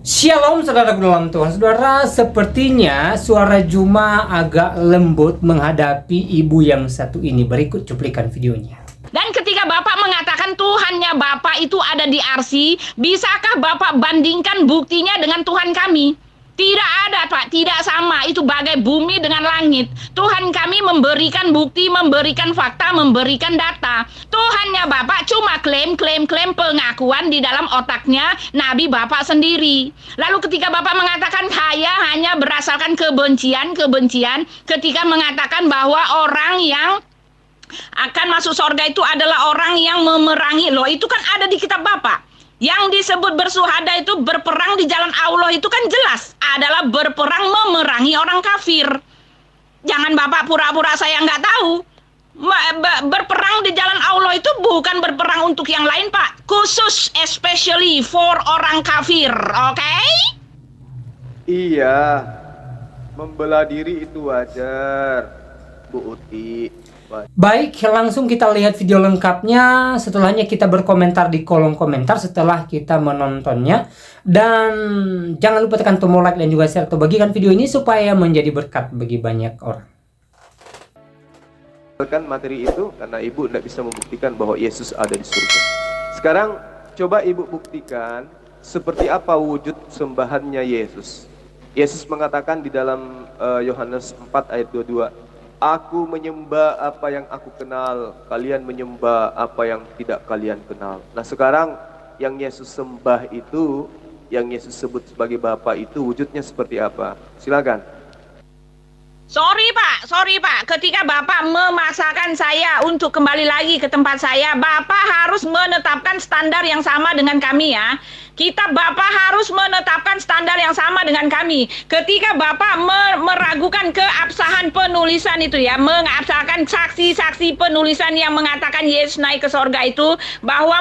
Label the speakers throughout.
Speaker 1: Shalom saudaraku dalam Tuhan. Saudara, sepertinya suara Juma agak lembut menghadapi ibu yang satu ini. Berikut cuplikan videonya.
Speaker 2: Dan ketika Bapak mengatakan Tuhannya Bapak itu ada di RC, bisakah Bapak bandingkan buktinya dengan Tuhan kami? Tidak ada, Pak. Tidak sama. Itu bagai bumi dengan langit. Tuhan kami memberikan bukti, memberikan fakta, memberikan data. Tuhannya Bapak cuma klaim pengakuan di dalam otaknya Nabi Bapak sendiri. Lalu ketika Bapak mengatakan kaya hanya berdasarkan kebencian, ketika mengatakan bahwa orang yang akan masuk surga itu adalah orang yang memerangi. Loh, itu kan ada di kitab Bapak. Yang disebut bersuhada itu berperang di jalan Allah itu kan jelas adalah berperang memerangi orang kafir. Jangan Bapak pura-pura saya nggak tahu. Berperang di jalan Allah itu bukan berperang untuk yang lain, Pak. Khusus especially for orang kafir, oke?
Speaker 3: Iya, membela diri itu wajar, Bu Uti.
Speaker 1: Baik, langsung kita lihat video lengkapnya. Setelahnya kita berkomentar di kolom komentar setelah kita menontonnya. Dan jangan lupa tekan tombol like dan juga share atau bagikan video ini supaya menjadi berkat bagi banyak orang.
Speaker 3: Kan materi itu karena Ibu tidak bisa membuktikan bahwa Yesus ada di surga. Sekarang coba Ibu buktikan seperti apa wujud sembahannya Yesus. Yesus mengatakan di dalam Yohanes 4 ayat 22, Aku menyembah apa yang aku kenal, kalian menyembah apa yang tidak kalian kenal. Nah sekarang yang Yesus sembah itu, yang Yesus sebut sebagai Bapa itu wujudnya seperti apa? Silakan.
Speaker 2: Sorry Pak, ketika Bapak memaksakan saya untuk kembali lagi ke tempat saya, Bapak harus menetapkan standar yang sama dengan kami ya. Bapak harus menetapkan standar yang sama dengan kami. Ketika Bapak meragukan keabsahan penulisan itu ya, mengabsahkan saksi-saksi penulisan yang mengatakan Yesus naik ke sorga itu, bahwa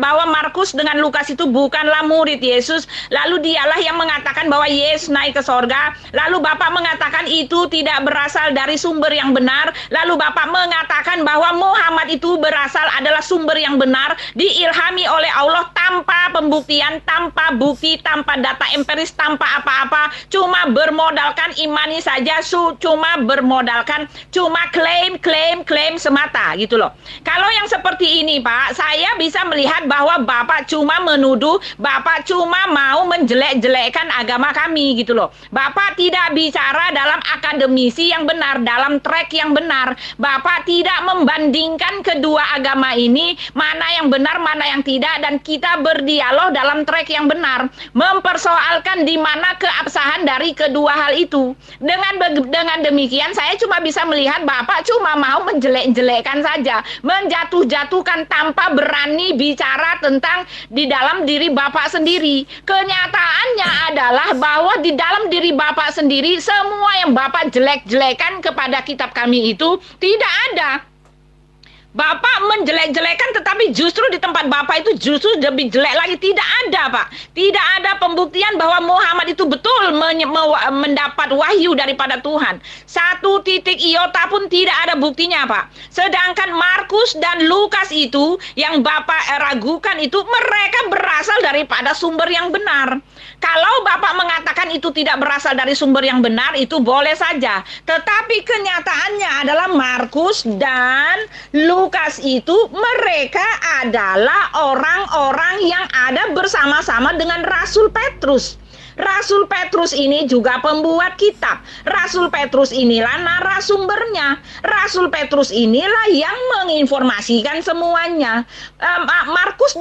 Speaker 2: bahwa Markus dengan Lukas itu bukanlah murid Yesus, lalu dialah yang mengatakan bahwa Yesus naik ke sorga, lalu Bapak mengatakan itu tidak berasal dari sumber yang benar, lalu Bapak mengatakan bahwa Muhammad itu berasal adalah sumber yang benar, diilhami oleh Allah tanpa pembuktian, tanpa bukti, tanpa data empiris, tanpa apa-apa, cuma bermodalkan imani saja, cuma klaim semata gitu loh. Kalau yang seperti ini Pak, saya bisa melihat bahwa Bapak cuma menuduh, Bapak cuma mau menjelek-jelekkan agama kami gitu loh. Bapak tidak bicara dalam akademisi yang benar, dalam track yang benar. Bapak tidak membandingkan kedua agama ini, mana yang benar, mana yang tidak, dan kita berdialog dalam track yang benar, mempersoalkan di mana keabsahan dari kedua hal itu. Dengan demikian saya cuma bisa melihat Bapak cuma mau menjelek-jelekkan saja, menjatuh-jatuhkan tanpa berani bicara tentang di dalam diri Bapak sendiri. Kenyataannya adalah bahwa di dalam diri Bapak sendiri semua yang Bapak jelek-jelekan kepada kitab kami itu tidak ada. Bapak menjelek-jelekan, tetapi justru di tempat Bapak itu justru lebih jelek lagi. Tidak ada Pak, tidak ada pembuktian bahwa Muhammad itu betul mendapat wahyu daripada Tuhan. 1 titik iota pun tidak ada buktinya Pak. Sedangkan Markus dan Lukas itu yang Bapak ragukan itu, mereka berasal daripada sumber yang benar. Kalau Bapak mengatakan itu tidak berasal dari sumber yang benar, itu boleh saja. Tetapi kenyataannya adalah Markus dan Lukas itu mereka adalah orang-orang yang ada bersama-sama dengan Rasul Petrus. Rasul Petrus ini juga pembuat kitab. Rasul Petrus inilah narasumbernya. Rasul Petrus inilah yang menginformasikan semuanya. Markus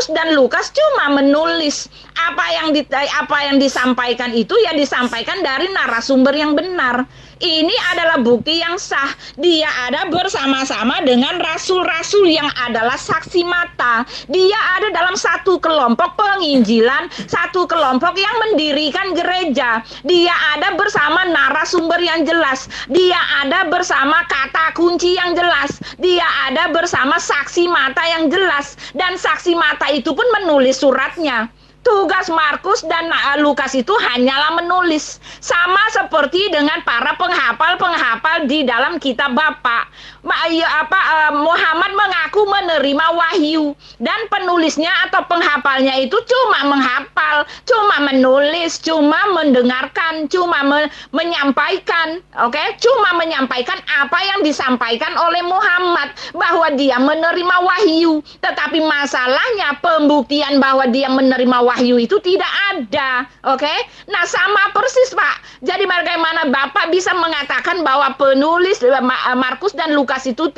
Speaker 2: dan Lukas cuma menulis apa yang disampaikan itu ya disampaikan dari narasumber yang benar. Ini adalah bukti yang sah. Dia ada bersama-sama dengan rasul-rasul yang adalah saksi mata. Dia ada dalam satu kelompok penginjilan, satu kelompok yang mendirikan gereja. Dia ada bersama narasumber yang jelas. Dia ada bersama kata kunci yang jelas. Dia ada bersama saksi mata yang jelas. Dan saksi mata itu pun menulis suratnya. Tugas Markus dan Lukas itu hanyalah menulis. Sama seperti dengan para penghafal-penghafal di dalam kitab Bapa. Muhammad mengaku menerima wahyu. Dan penulisnya atau penghafalnya itu cuma menghafal, cuma menulis, cuma mendengarkan, cuma menyampaikan. Cuma menyampaikan apa yang disampaikan oleh Muhammad. Bahwa dia menerima wahyu. Tetapi masalahnya pembuktian bahwa dia menerima wahyu itu tidak ada. Nah, sama persis, Pak. Jadi bagaimana Bapak bisa mengatakan bahwa penulis Markus dan Lukas itu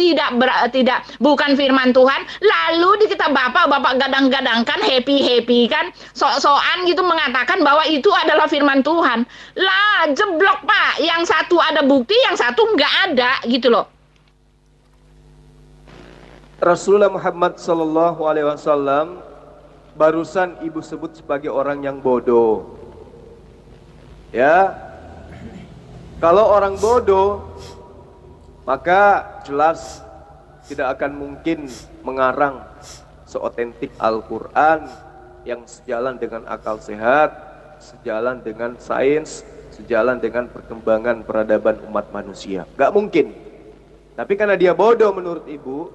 Speaker 2: bukan firman Tuhan, lalu di kitab Bapak gadang-gadangkan happy kan, sok-sokan gitu mengatakan bahwa itu adalah firman Tuhan. Lah, jeblok, Pak. Yang satu ada bukti, yang satu nggak ada gitu loh.
Speaker 3: Rasulullah Muhammad sallallahu alaihi wasallam barusan ibu sebut sebagai orang yang bodoh. Ya. Kalau orang bodoh, maka jelas tidak akan mungkin mengarang seotentik Al-Quran yang sejalan dengan akal sehat, sejalan dengan sains, sejalan dengan perkembangan peradaban umat manusia. Gak mungkin. Tapi karena dia bodoh menurut ibu,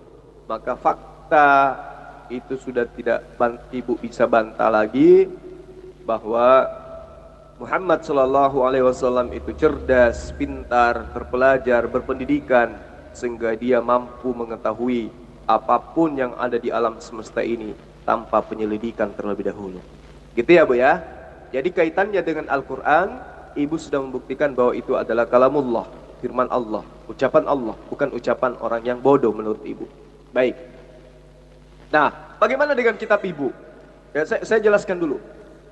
Speaker 3: maka fakta itu sudah tidak ibu bisa bantah lagi bahwa Muhammad Shallallahu Alaihi Wasallam itu cerdas, pintar, terpelajar, berpendidikan, sehingga dia mampu mengetahui apapun yang ada di alam semesta ini tanpa penyelidikan terlebih dahulu. Gitu ya, Bu ya. Jadi kaitannya dengan Al-Quran, ibu sudah membuktikan bahwa itu adalah kalamullah, firman Allah, ucapan Allah, bukan ucapan orang yang bodoh menurut ibu. Baik. Nah, bagaimana dengan kitab ibu? Ya, saya jelaskan dulu.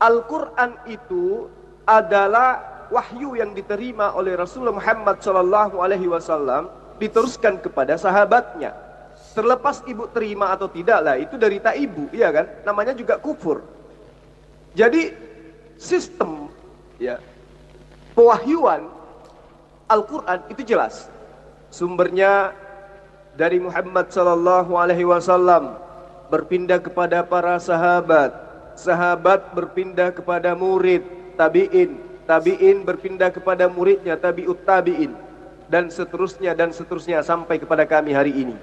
Speaker 3: Al-Quran itu adalah wahyu yang diterima oleh Rasulullah Muhammad Sallallahu Alaihi Wasallam, diteruskan kepada sahabatnya. Terlepas ibu terima atau tidak lah, itu derita ibu, iya kan? Namanya juga kufur. Jadi sistem ya pewahyuan Al-Quran itu jelas. Sumbernya dari Muhammad Sallallahu Alaihi Wasallam, berpindah kepada para sahabat, sahabat berpindah kepada murid, tabi'in, tabi'in berpindah kepada muridnya, tabi'ut tabi'in, dan seterusnya sampai kepada kami hari ini.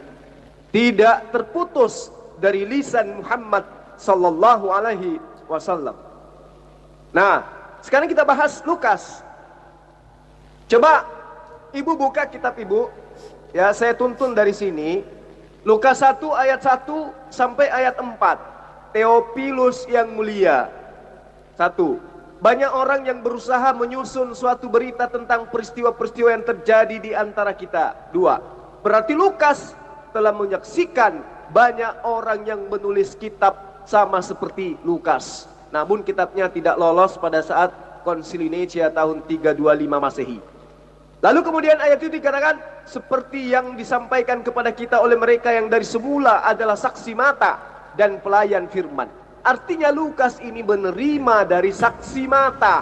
Speaker 3: Tidak terputus dari lisan Muhammad Sallallahu Alaihi Wasallam. Nah, sekarang kita bahas Lukas. Coba ibu buka kitab ibu. Ya, saya tuntun dari sini. Lukas 1 ayat 1 sampai ayat 4. Theophilus yang mulia. 1. Banyak orang yang berusaha menyusun suatu berita tentang peristiwa-peristiwa yang terjadi di antara kita. 2. Berarti Lukas telah menyaksikan banyak orang yang menulis kitab sama seperti Lukas. Namun kitabnya tidak lolos pada saat Konsili Nicea tahun 325 Masehi. Lalu kemudian ayat itu dikatakan seperti yang disampaikan kepada kita oleh mereka yang dari semula adalah saksi mata dan pelayan firman. Artinya Lukas ini menerima dari saksi mata.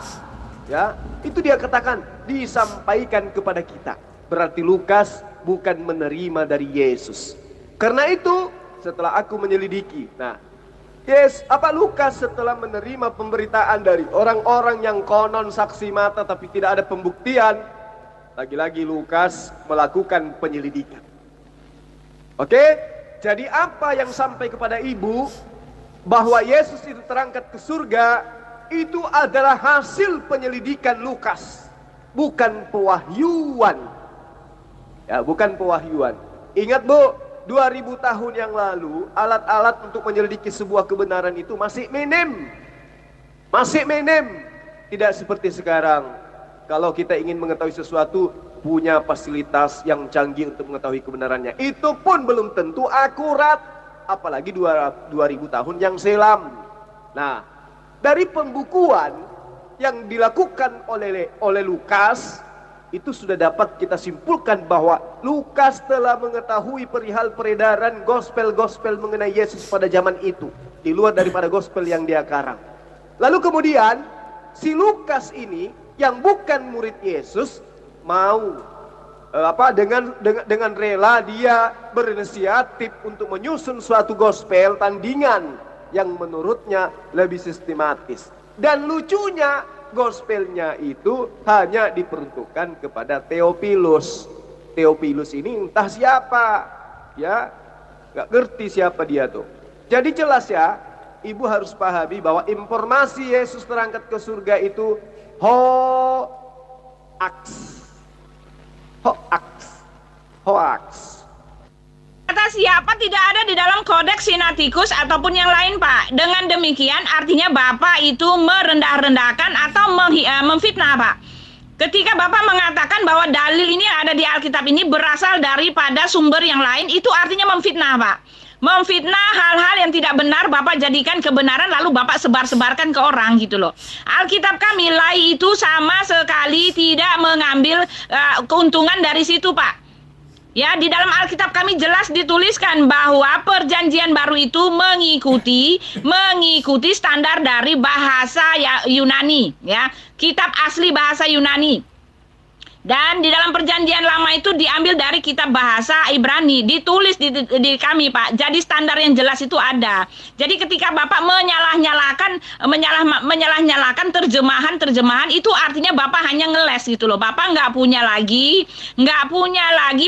Speaker 3: Ya, itu dia katakan disampaikan kepada kita. Berarti Lukas bukan menerima dari Yesus. Karena itu setelah aku menyelidiki, Lukas setelah menerima pemberitaan dari orang-orang yang konon saksi mata tapi tidak ada pembuktian, lagi-lagi Lukas melakukan penyelidikan. Oke? Jadi apa yang sampai kepada ibu bahwa Yesus itu terangkat ke surga, itu adalah hasil penyelidikan Lukas, bukan pewahyuan. Ya, bukan pewahyuan. Ingat Bu, 2000 tahun yang lalu alat-alat untuk menyelidiki sebuah kebenaran itu masih minim. Masih minim. Tidak seperti sekarang. Kalau kita ingin mengetahui sesuatu, punya fasilitas yang canggih untuk mengetahui kebenarannya. Itu pun belum tentu akurat, apalagi 2000 tahun yang silam. Nah, dari pembukuan yang dilakukan oleh Lukas, itu sudah dapat kita simpulkan bahwa Lukas telah mengetahui perihal peredaran gospel-gospel mengenai Yesus pada zaman itu, di luar daripada gospel yang dia karang. Lalu kemudian si Lukas ini yang bukan murid Yesus mau dengan rela dia berinisiatif untuk menyusun suatu gospel tandingan yang menurutnya lebih sistematis. Dan lucunya, gospelnya itu hanya diperuntukkan kepada Theophilus. Theophilus ini entah siapa, ya, nggak ngerti siapa dia tuh. Jadi jelas ya, ibu harus pahami bahwa informasi Yesus terangkat ke surga itu hoax.
Speaker 2: Kata siapa tidak ada di dalam kodeks Sinaiticus ataupun yang lain, Pak. Dengan demikian artinya Bapak itu merendah-rendahkan atau memfitnah, Pak. Ketika Bapak mengatakan bahwa dalil ini ada di Alkitab ini berasal daripada sumber yang lain, itu artinya memfitnah, Pak. Memfitnah hal-hal yang tidak benar, Bapak jadikan kebenaran lalu Bapak sebar-sebarkan ke orang gitu loh. Alkitab kami Lai itu sama sekali tidak mengambil keuntungan dari situ, Pak. Ya, di dalam Alkitab kami jelas dituliskan bahwa perjanjian baru itu mengikuti standar dari bahasa Yunani, ya. Kitab asli bahasa Yunani. Dan di dalam perjanjian lama itu diambil dari kitab bahasa Ibrani, ditulis di kami, Pak. Jadi standar yang jelas itu ada. Jadi ketika Bapak menyalah-nyalakan terjemahan itu artinya Bapak hanya ngeles gitu loh. Bapak nggak punya lagi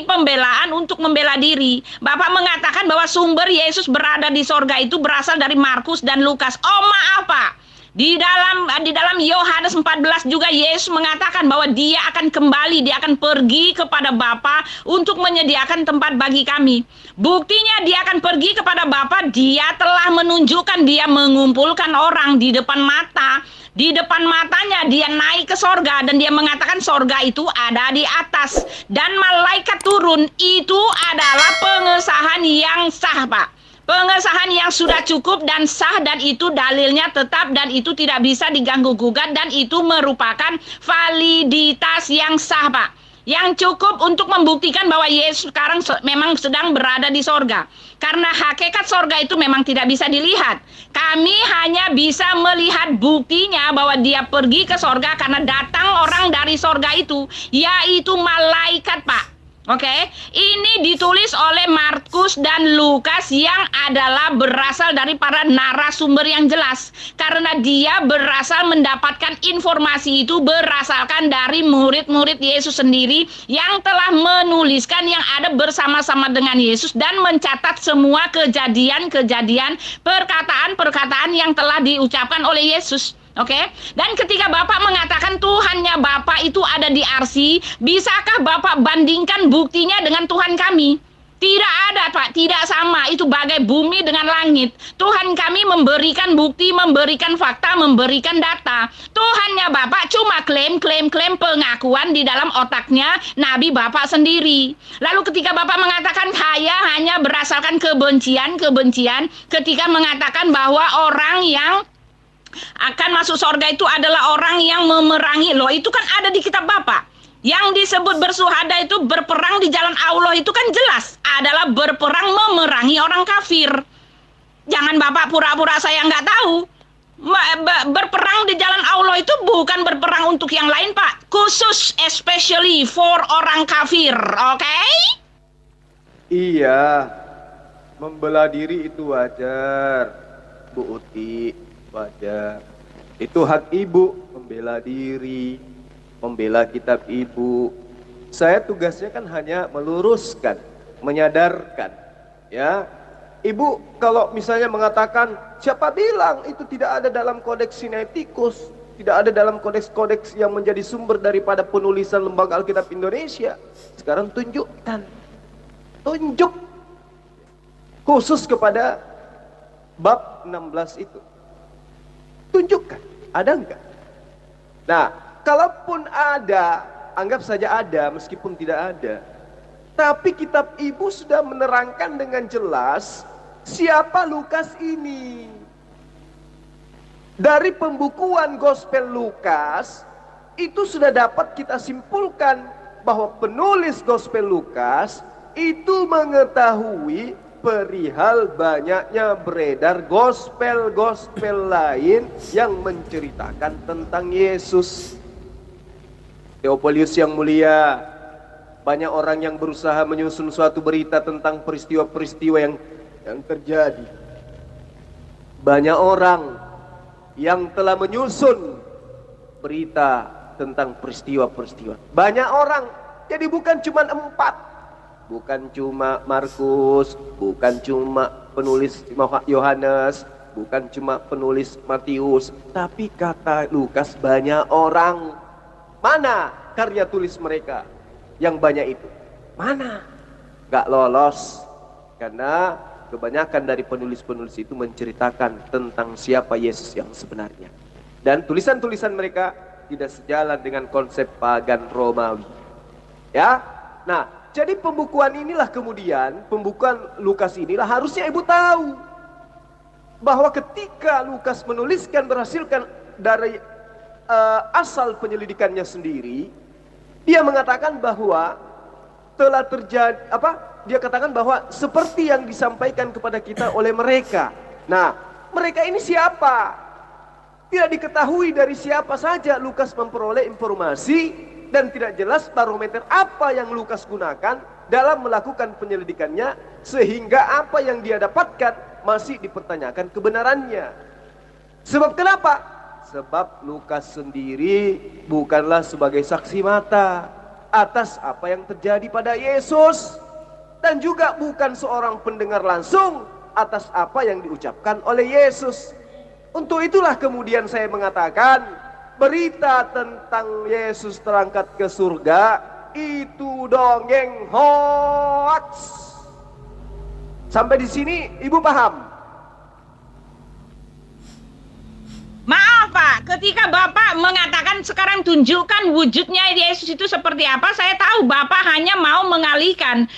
Speaker 2: pembelaan untuk membela diri. Bapak mengatakan bahwa sumber Yesus berada di sorga itu berasal dari Markus dan Lukas. Oh maaf, Pak. Di dalam Yohanes 14 juga Yesus mengatakan bahwa dia akan kembali, dia akan pergi kepada Bapa untuk menyediakan tempat bagi kami. Buktinya dia akan pergi kepada Bapa, dia telah menunjukkan, dia mengumpulkan orang di depan mata. Di depan matanya dia naik ke sorga dan dia mengatakan sorga itu ada di atas. Dan malaikat turun, itu adalah pengesahan yang sah, Pak. Pengesahan yang sudah cukup dan sah, dan itu dalilnya tetap dan itu tidak bisa diganggu gugat, dan itu merupakan validitas yang sah, Pak. Yang cukup untuk membuktikan bahwa Yesus sekarang memang sedang berada di sorga. Karena hakikat sorga itu memang tidak bisa dilihat. Kami hanya bisa melihat buktinya bahwa dia pergi ke sorga karena datang orang dari sorga itu, yaitu malaikat, Pak. Oke, ini ditulis oleh Markus dan Lukas yang adalah berasal dari para narasumber yang jelas. Karena dia berasal mendapatkan informasi itu berasalkan dari murid-murid Yesus sendiri yang telah menuliskan yang ada bersama-sama dengan Yesus dan mencatat semua kejadian-kejadian, perkataan-perkataan yang telah diucapkan oleh Yesus. Oke, dan ketika Bapak mengatakan Tuhannya Bapak itu ada di arsi, bisakah Bapak bandingkan buktinya dengan Tuhan kami? Tidak ada, Pak, tidak sama. Itu bagai bumi dengan langit. Tuhan kami memberikan bukti, memberikan fakta, memberikan data. Tuhannya Bapak cuma klaim pengakuan di dalam otaknya Nabi Bapak sendiri. Lalu ketika Bapak mengatakan saya hanya berasalkan kebencian, ketika mengatakan bahwa orang yang akan masuk sorga itu adalah orang yang memerangi. Loh, itu kan ada di kitab Bapak. Yang disebut bersuhada itu berperang di jalan Allah itu kan jelas adalah berperang memerangi orang kafir. Jangan Bapak pura-pura saya nggak tahu. Berperang di jalan Allah itu bukan berperang untuk yang lain, Pak. Khusus especially for orang kafir, oke?
Speaker 3: Iya, membela diri itu wajar, Bu Uti. Wajar. Itu hak ibu membela diri, membela kitab ibu. Saya tugasnya kan hanya meluruskan, menyadarkan, ya. Ibu kalau misalnya mengatakan siapa bilang itu tidak ada dalam kodeks Sinaiticus, tidak ada dalam kodeks-kodeks yang menjadi sumber daripada penulisan Lembaga Alkitab Indonesia. Sekarang tunjukkan. Tunjuk khusus kepada bab 16 itu. Tunjukkan, ada enggak? Nah, kalaupun ada, anggap saja ada meskipun tidak ada. Tapi kitab ibu sudah menerangkan dengan jelas siapa Lukas ini. Dari pembukuan Gospel Lukas, itu sudah dapat kita simpulkan bahwa penulis Gospel Lukas itu mengetahui perihal banyaknya beredar gospel-gospel lain yang menceritakan tentang Yesus. Theophilus yang mulia, banyak orang yang berusaha menyusun suatu berita tentang peristiwa-peristiwa yang terjadi. banyak orang yang telah menyusun berita tentang peristiwa-peristiwa. Banyak orang, jadi bukan cuma 4, bukan cuma Markus, bukan cuma penulis Yohanes, bukan cuma penulis Matius, tapi kata Lukas banyak orang. Mana karya tulis mereka yang banyak itu? Mana? Gak lolos, karena kebanyakan dari penulis-penulis itu menceritakan tentang siapa Yesus yang sebenarnya. Dan tulisan-tulisan mereka tidak sejalan dengan konsep pagan Romawi. Ya, nah, jadi pembukuan inilah kemudian, pembukuan Lukas inilah harusnya ibu tahu bahwa ketika Lukas menuliskan berdasarkan dari asal penyelidikannya sendiri, dia mengatakan bahwa telah terjadi dia katakan bahwa seperti yang disampaikan kepada kita oleh mereka. Nah, mereka ini siapa? Tidak diketahui dari siapa saja Lukas memperoleh informasi, dan tidak jelas barometer apa yang Lukas gunakan dalam melakukan penyelidikannya, sehingga apa yang dia dapatkan masih dipertanyakan kebenarannya. Sebab kenapa? Sebab Lukas sendiri bukanlah sebagai saksi mata atas apa yang terjadi pada Yesus, dan juga bukan seorang pendengar langsung atas apa yang diucapkan oleh Yesus. Untuk itulah kemudian saya mengatakan berita tentang Yesus terangkat ke surga itu dongeng hoax. Sampai di sini ibu paham?
Speaker 2: Maaf Pak, ketika Bapak mengatakan sekarang tunjukkan wujudnya Yesus itu seperti apa, saya tahu Bapak hanya mau mengalihkan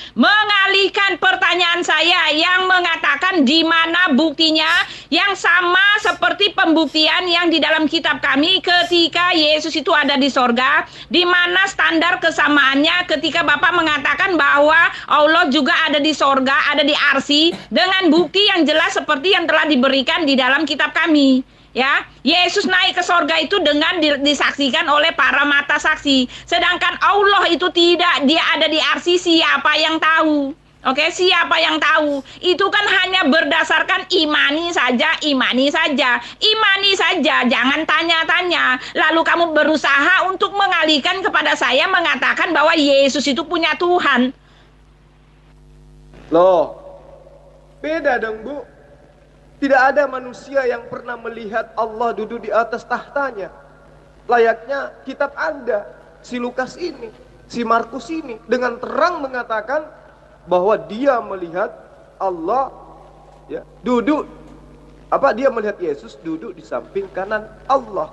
Speaker 2: pertanyaan saya yang mengatakan di mana buktinya yang sama seperti pembuktian yang di dalam kitab kami ketika Yesus itu ada di sorga, di mana standar kesamaannya ketika Bapak mengatakan bahwa Allah juga ada di sorga, ada di arsy, dengan bukti yang jelas seperti yang telah diberikan di dalam kitab kami. Ya, Yesus naik ke sorga itu dengan disaksikan oleh para mata saksi. Sedangkan Allah itu tidak, dia ada di arsy, siapa yang tahu? Oke, siapa yang tahu? Itu kan hanya berdasarkan imani saja, jangan tanya-tanya. Lalu kamu berusaha untuk mengalihkan kepada saya mengatakan bahwa Yesus itu punya Tuhan.
Speaker 3: Loh, beda dong Bu. Tidak ada manusia yang pernah melihat Allah duduk di atas tahtanya. Layaknya kitab Anda, si Lukas ini, si Markus ini, dengan terang mengatakan bahwa dia melihat Allah ya, duduk, dia melihat Yesus duduk di samping kanan Allah.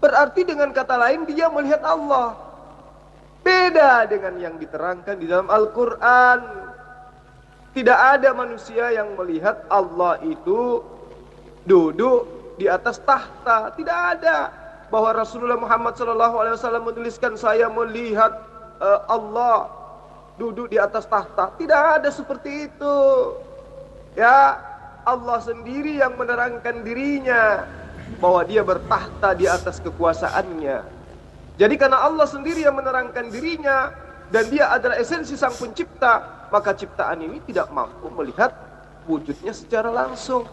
Speaker 3: Berarti dengan kata lain dia melihat Allah. Beda dengan yang diterangkan di dalam Al-Quran. Tidak ada manusia yang melihat Allah itu duduk di atas tahta. Tidak ada. Bahwa Rasulullah Muhammad SAW menuliskan saya melihat Allah duduk di atas tahta. Tidak ada seperti itu. Ya, Allah sendiri yang menerangkan dirinya bahwa dia bertahta di atas kekuasaannya. Jadi karena Allah sendiri yang menerangkan dirinya dan dia adalah esensi sang pencipta, maka ciptaan ini tidak mampu melihat wujudnya secara langsung.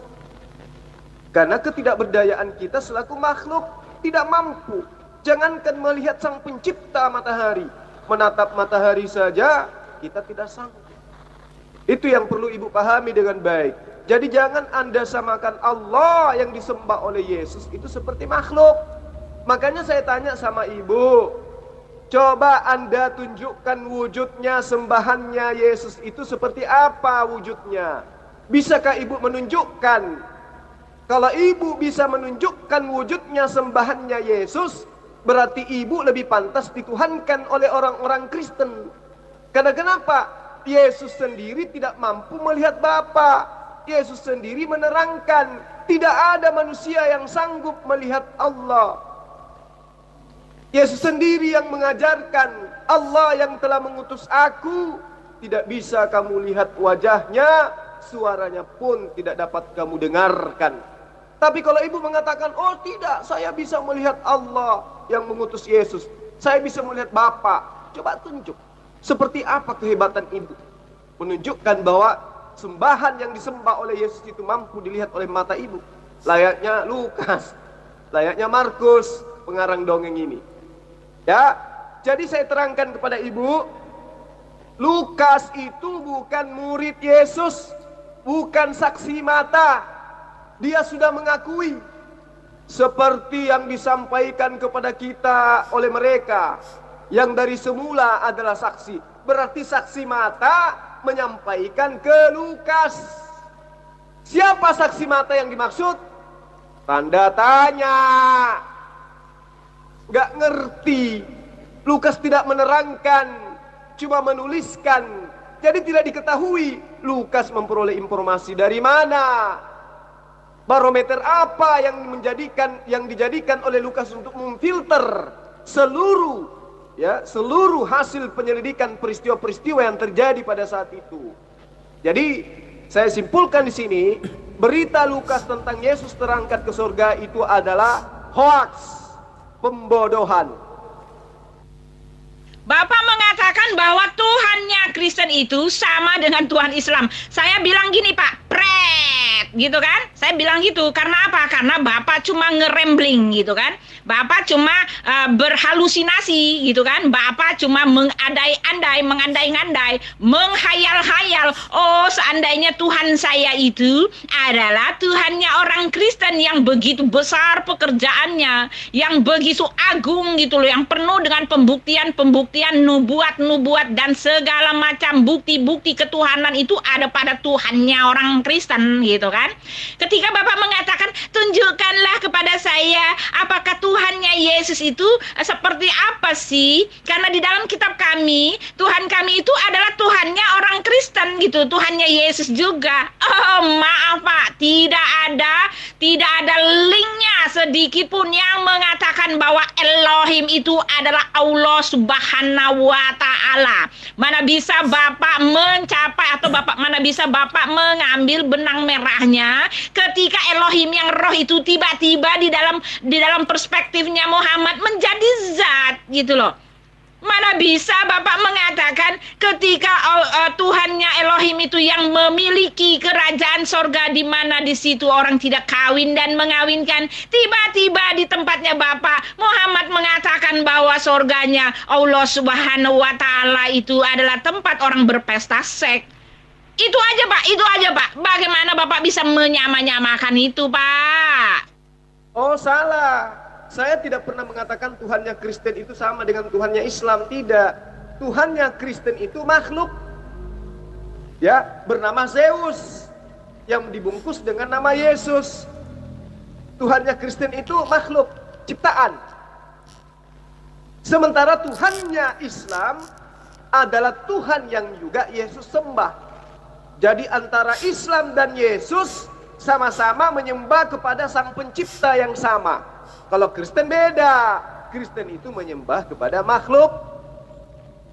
Speaker 3: Karena ketidakberdayaan kita selaku makhluk tidak mampu. Jangankan melihat sang pencipta matahari, menatap matahari saja kita tidak sanggup. Itu yang perlu ibu pahami dengan baik. Jadi jangan anda samakan Allah yang disembah oleh Yesus itu seperti makhluk. Makanya saya tanya sama ibu, coba anda tunjukkan wujudnya, sembahannya Yesus itu seperti apa wujudnya? Bisakah ibu menunjukkan? Kalau ibu bisa menunjukkan wujudnya, sembahannya Yesus, berarti ibu lebih pantas dituhankan oleh orang-orang Kristen. Karena kenapa? Yesus sendiri tidak mampu melihat Bapa. Yesus sendiri menerangkan, tidak ada manusia yang sanggup melihat Allah. Yesus sendiri yang mengajarkan, Allah yang telah mengutus aku, tidak bisa kamu lihat wajahnya, suaranya pun tidak dapat kamu dengarkan. Tapi kalau ibu mengatakan, oh tidak, saya bisa melihat Allah yang mengutus Yesus, saya bisa melihat Bapa, coba tunjuk seperti apa kehebatan ibu menunjukkan bahwa sembahan yang disembah oleh Yesus itu mampu dilihat oleh mata ibu. Layaknya Lukas, layaknya Markus, pengarang dongeng ini. Ya, jadi saya terangkan kepada ibu, Lukas itu bukan murid Yesus, bukan saksi mata. Dia sudah mengakui seperti yang disampaikan kepada kita oleh mereka yang dari semula adalah saksi. Berarti saksi mata menyampaikan ke Lukas. Siapa saksi mata yang dimaksud? Tanda tanya. Gak ngerti. Lukas tidak menerangkan, cuma menuliskan. Jadi tidak diketahui Lukas memperoleh informasi dari mana. Barometer apa yang dijadikan oleh Lukas untuk memfilter seluruh hasil penyelidikan peristiwa-peristiwa yang terjadi pada saat itu. Jadi saya simpulkan di sini, berita Lukas tentang Yesus terangkat ke surga itu adalah hoax, pembodohan.
Speaker 2: Bapak mengatakan bahwa Tuhannya Kristen itu sama dengan Tuhan Islam. Saya bilang gini, Pak, pret, gitu kan? Saya bilang gitu, karena apa? Karena Bapak cuma ngerembling, gitu kan? Bapak cuma berhalusinasi, gitu kan? Bapak cuma mengandai-andai, mengandai-ngandai, menghayal-hayal. Oh, seandainya Tuhan saya itu adalah Tuhannya orang Kristen yang begitu besar pekerjaannya, yang begitu agung, gitu loh, yang penuh dengan pembuktian nubuat-nubuat dan segala macam bukti-bukti ketuhanan itu ada pada Tuhannya orang Kristen, gitu kan? Ketika Bapak mengatakan, tunjukkanlah kepada saya apakah Tuhannya Yesus itu seperti apa sih? Karena di dalam kitab kami, Tuhan kami itu adalah Tuhannya orang Kristen, gitu. Tuhannya Yesus juga. Oh, maaf Pak, tidak ada linknya sedikit pun yang mengatakan bahwa Elohim itu adalah Allah Subhanahu wa Ta'ala. Mana bisa Bapak mencapai atau mana bisa Bapak mengambil benang merahnya ketika Elohim yang roh itu tiba-tiba di dalam perspektifnya Muhammad menjadi zat, gitu loh. Mana bisa Bapak mengatakan ketika Tuhannya Elohim itu yang memiliki kerajaan sorga, di mana di situ orang tidak kawin dan mengawinkan, tiba-tiba di tempatnya Bapak Muhammad mengatakan bahwa sorganya Allah Subhanahu wa Ta'ala itu adalah tempat orang berpesta seks. Itu aja Pak. Bagaimana Bapak bisa menyamakan itu, Pak?
Speaker 3: Oh, salah. Saya tidak pernah mengatakan Tuhannya Kristen itu sama dengan Tuhannya Islam. Tidak. Tuhannya Kristen itu makhluk, ya, bernama Zeus, yang dibungkus dengan nama Yesus. Tuhannya Kristen itu makhluk, ciptaan. Sementara Tuhannya Islam adalah Tuhan yang juga Yesus sembah. Jadi antara Islam dan Yesus sama-sama menyembah kepada Sang Pencipta yang sama. Kalau Kristen beda. Kristen itu menyembah kepada makhluk.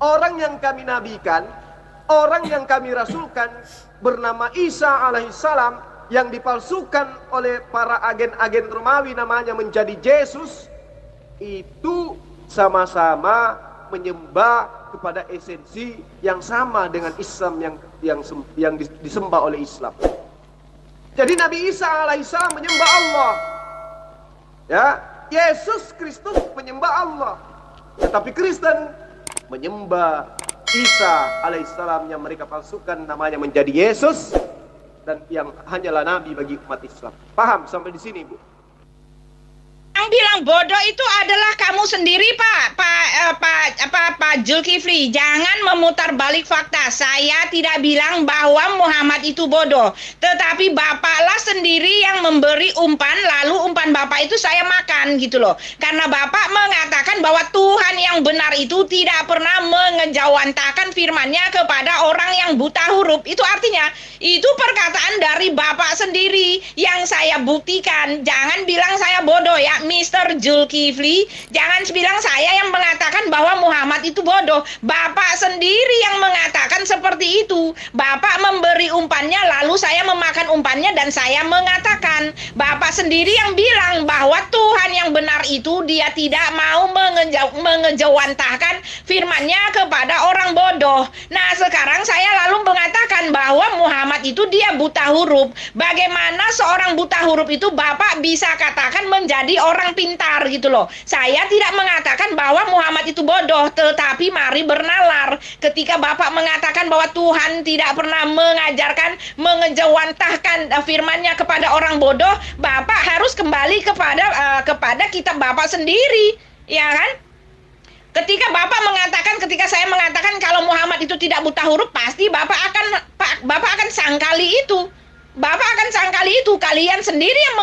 Speaker 3: Orang yang kami nabikan, orang yang kami rasulkan bernama Isa alaihissalam, yang dipalsukan oleh para agen-agen Romawi namanya menjadi Yesus, itu sama-sama menyembah kepada esensi yang sama dengan Islam yang disembah oleh Islam. Jadi Nabi Isa alaihissalam menyembah Allah. Ya, Yesus Kristus menyembah Allah. Tetapi Kristen menyembah Isa alaihissalam yang mereka palsukan namanya menjadi Yesus, dan yang hanyalah nabi bagi umat Islam. Paham sampai di sini, Bu?
Speaker 2: Yang bilang bodoh itu adalah kamu sendiri, Pak Zulkifli. Jangan memutar balik fakta. Saya tidak bilang bahwa Muhammad itu bodoh, tetapi Bapaklah sendiri yang memberi umpan, lalu umpan Bapak itu saya makan, gitu loh. Karena Bapak mengatakan bahwa Tuhan yang benar itu tidak pernah mengejawantakan firman-Nya kepada orang yang buta huruf. Itu artinya, itu perkataan dari Bapak sendiri yang saya buktikan. Jangan bilang saya bodoh ya, Mr. Zulkifli. Jangan bilang saya yang mengatakan bahwa Muhammad itu bodoh. Bapak sendiri yang mengatakan seperti itu. Bapak memberi umpannya, lalu saya memakan umpannya dan saya mengatakan. Bapak sendiri yang bilang bahwa Tuhan Tuhan yang benar itu dia tidak mau mengejawantahkan firman-Nya kepada orang bodoh. Nah, sekarang saya lalu mengatakan bahwa Muhammad itu dia buta huruf. Bagaimana seorang buta huruf itu Bapak bisa katakan menjadi orang pintar gitu loh. Saya tidak mengatakan bahwa Muhammad itu bodoh, tetapi mari bernalar. Ketika Bapak mengatakan bahwa Tuhan tidak pernah mengajarkan, mengejawantahkan firman-Nya kepada orang bodoh, Bapak harus kembali kepada kitab Bapak sendiri, ya kan? Ketika ketika saya mengatakan kalau Muhammad itu tidak buta huruf, pasti Bapak akan sangkali itu. Bapak akan sangkali itu. Kalian sendiri yang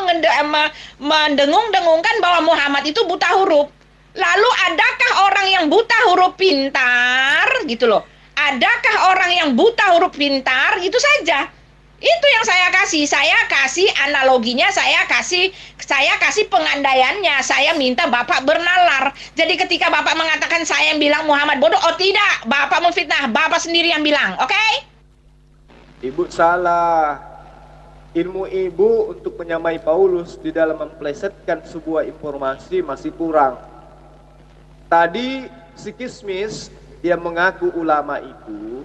Speaker 2: mendengung-dengungkan bahwa Muhammad itu buta huruf. Lalu adakah orang yang buta huruf pintar gitu loh? Adakah orang yang buta huruf pintar? Gitu saja. Itu yang saya kasih. Saya kasih analoginya, saya kasih pengandaiannya. Saya minta Bapak bernalar. Jadi ketika Bapak mengatakan saya yang bilang Muhammad bodoh, oh tidak, Bapak memfitnah, Bapak sendiri yang bilang, oke?
Speaker 3: Ibu salah. Ilmu ibu untuk menyamai Paulus di dalam memplesetkan sebuah informasi masih kurang. Tadi si Kismis yang mengaku ulama itu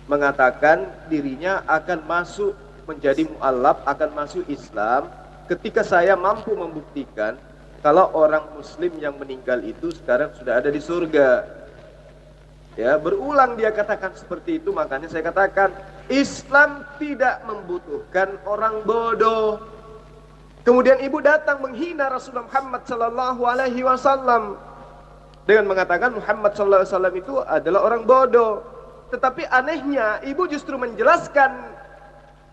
Speaker 3: mengatakan dirinya akan masuk menjadi mu'alaf, akan masuk Islam ketika saya mampu membuktikan kalau orang muslim yang meninggal itu sekarang sudah ada di surga. Ya, berulang dia katakan seperti itu, makanya saya katakan Islam tidak membutuhkan orang bodoh. Kemudian ibu datang menghina Rasulullah Muhammad sallallahu alaihi wasallam dengan mengatakan Muhammad sallallahu alaihi wasallam itu adalah orang bodoh. Tetapi anehnya, ibu justru menjelaskan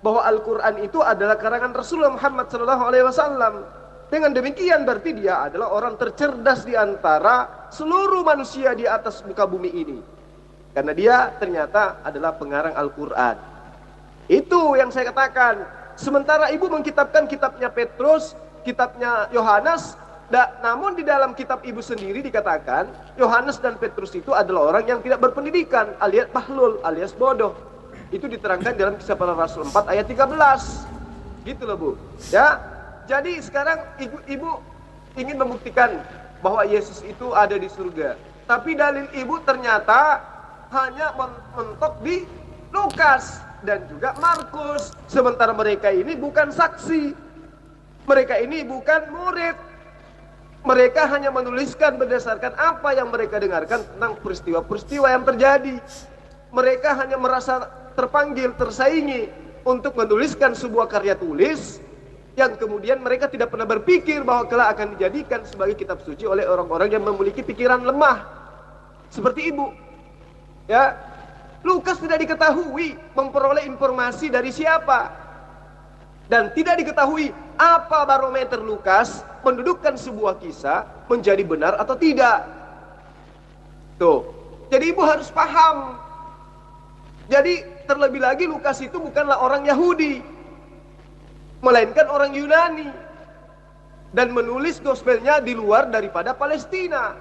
Speaker 3: bahwa Al-Quran itu adalah karangan Rasulullah Muhammad SAW. Dengan demikian berarti dia adalah orang tercerdas di antara seluruh manusia di atas muka bumi ini. Karena dia ternyata adalah pengarang Al-Quran. Itu yang saya katakan. Sementara ibu mengkitabkan kitabnya Petrus, kitabnya Yohanes, namun di dalam kitab ibu sendiri dikatakan Yohanes dan Petrus itu adalah orang yang tidak berpendidikan, alias bahlul, alias bodoh. Itu diterangkan dalam Kisah Para Rasul 4 ayat 13. Gitu loh Bu. Ya. Jadi sekarang ibu ingin membuktikan bahwa Yesus itu ada di surga. Tapi dalil ibu ternyata hanya mentok di Lukas dan juga Markus. Sementara mereka ini bukan saksi. Mereka ini bukan murid. Mereka hanya menuliskan berdasarkan apa yang mereka dengarkan tentang peristiwa-peristiwa yang terjadi. Mereka hanya merasa terpanggil, tersaingi untuk menuliskan sebuah karya tulis yang kemudian mereka tidak pernah berpikir bahwa kelak akan dijadikan sebagai kitab suci oleh orang-orang yang memiliki pikiran lemah seperti ibu. Ya, Lukas tidak diketahui memperoleh informasi dari siapa, dan tidak diketahui apa barometer Lukas mendudukkan sebuah kisah menjadi benar atau tidak. Tuh. Jadi ibu harus paham. Jadi terlebih lagi Lukas itu bukanlah orang Yahudi, melainkan orang Yunani, dan menulis gospelnya di luar daripada Palestina.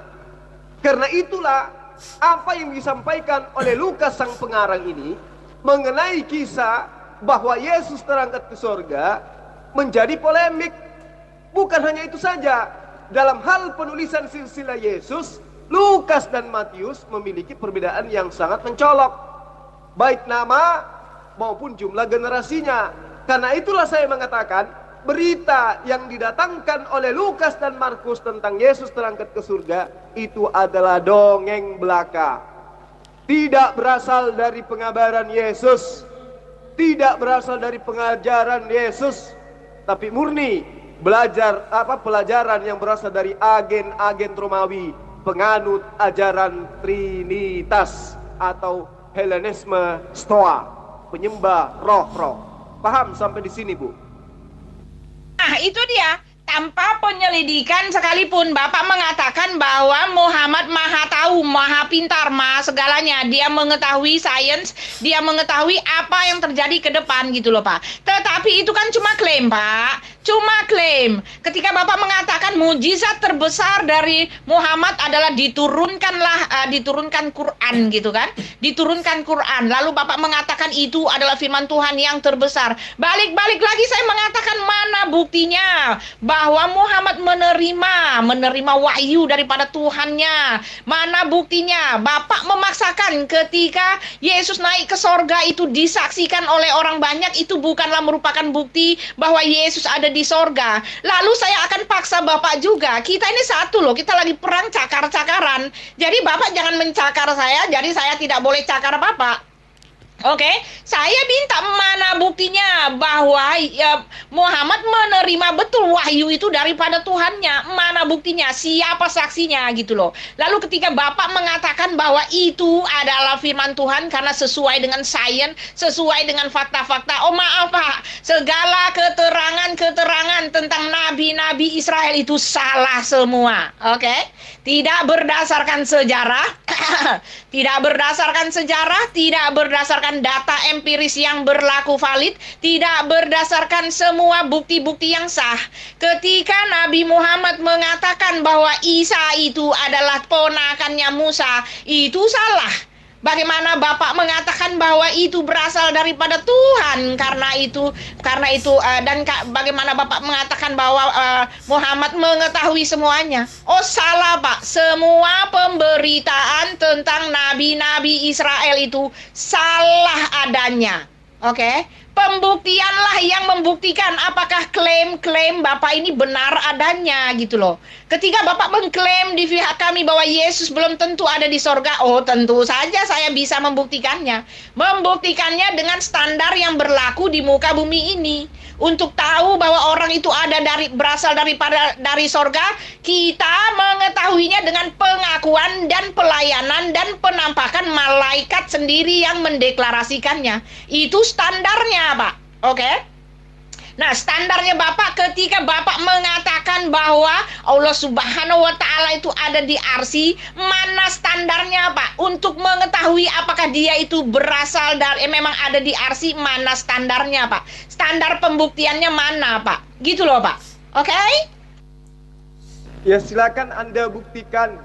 Speaker 3: Karena itulah apa yang disampaikan oleh Lukas sang pengarang ini mengenai kisah bahwa Yesus terangkat ke surga menjadi polemik. Bukan hanya itu saja, dalam hal penulisan silsilah Yesus, Lukas dan Matius memiliki perbedaan yang sangat mencolok, baik nama maupun jumlah generasinya. Karena itulah saya mengatakan berita yang didatangkan oleh Lukas dan Markus tentang Yesus terangkat ke surga itu adalah dongeng belaka. Tidak berasal dari pengabaran Yesus, tidak berasal dari pengajaran Yesus, tapi murni pelajaran yang berasal dari agen-agen Romawi, penganut ajaran Trinitas atau Helenisme Stoa, penyembah roh-roh. Paham sampai di sini, Bu?
Speaker 2: Nah, itu dia. Tanpa penyelidikan sekalipun Bapak mengatakan bahwa Muhammad maha tahu, maha pintar, maha segalanya. Dia mengetahui sains, dia mengetahui apa yang terjadi ke depan gitu loh Pak. Tetapi itu kan cuma klaim Pak. Cuma klaim. Ketika Bapak mengatakan mujizat terbesar dari Muhammad adalah diturunkan Quran gitu kan. Diturunkan Quran. Lalu Bapak mengatakan itu adalah firman Tuhan yang terbesar. Balik-balik lagi saya mengatakan mana buktinya bahwa Muhammad menerima wahyu daripada Tuhannya. Mana buktinya? Bapak memaksakan ketika Yesus naik ke sorga itu disaksikan oleh orang banyak, itu bukanlah merupakan bukti bahwa Yesus ada di sorga. Lalu saya akan paksa Bapak juga. Kita ini satu loh, kita lagi perang cakar-cakaran. Jadi Bapak jangan mencakar saya, jadi saya tidak boleh cakar Bapak. Oke, saya minta mana buktinya bahwa Muhammad menerima betul wahyu itu daripada Tuhannya. Mana buktinya? Siapa saksinya gitu loh. Lalu ketika Bapak mengatakan bahwa itu adalah firman Tuhan karena sesuai dengan sains, sesuai dengan fakta-fakta. Oh maaf Pak, segala keterangan tentang nabi-nabi Israel itu salah semua. Oke, tidak berdasarkan sejarah, tidak berdasarkan data empiris yang berlaku valid, tidak berdasarkan semua bukti-bukti yang sah. Ketika Nabi Muhammad mengatakan bahwa Isa itu adalah ponakannya Musa, itu salah. Bagaimana Bapak mengatakan bahwa itu berasal daripada Tuhan bagaimana Bapak mengatakan bahwa Muhammad mengetahui semuanya? Oh salah Pak, semua pemberitaan tentang nabi-nabi Israel itu salah adanya. Oke, pembuktianlah yang membuktikan apakah klaim-klaim Bapak ini benar adanya gitu loh. Ketika Bapak mengklaim di pihak kami bahwa Yesus belum tentu ada di sorga, oh tentu saja saya bisa membuktikannya. Membuktikannya dengan standar yang berlaku di muka bumi ini. Untuk tahu bahwa orang itu berasal dari sorga, kita mengetahuinya dengan pengakuan dan pelayanan dan penampakan malaikat sendiri yang mendeklarasikannya. Itu standarnya, Pak. Oke? Nah, standarnya Bapak ketika Bapak mengatakan bahwa Allah Subhanahu wa Ta'ala itu ada di arsy, mana standarnya Pak? Untuk mengetahui apakah dia itu berasal dari memang ada di arsy, mana standarnya Pak? Standar pembuktiannya mana Pak? Gitu loh Pak. Oke?
Speaker 3: Ya silakan Anda buktikan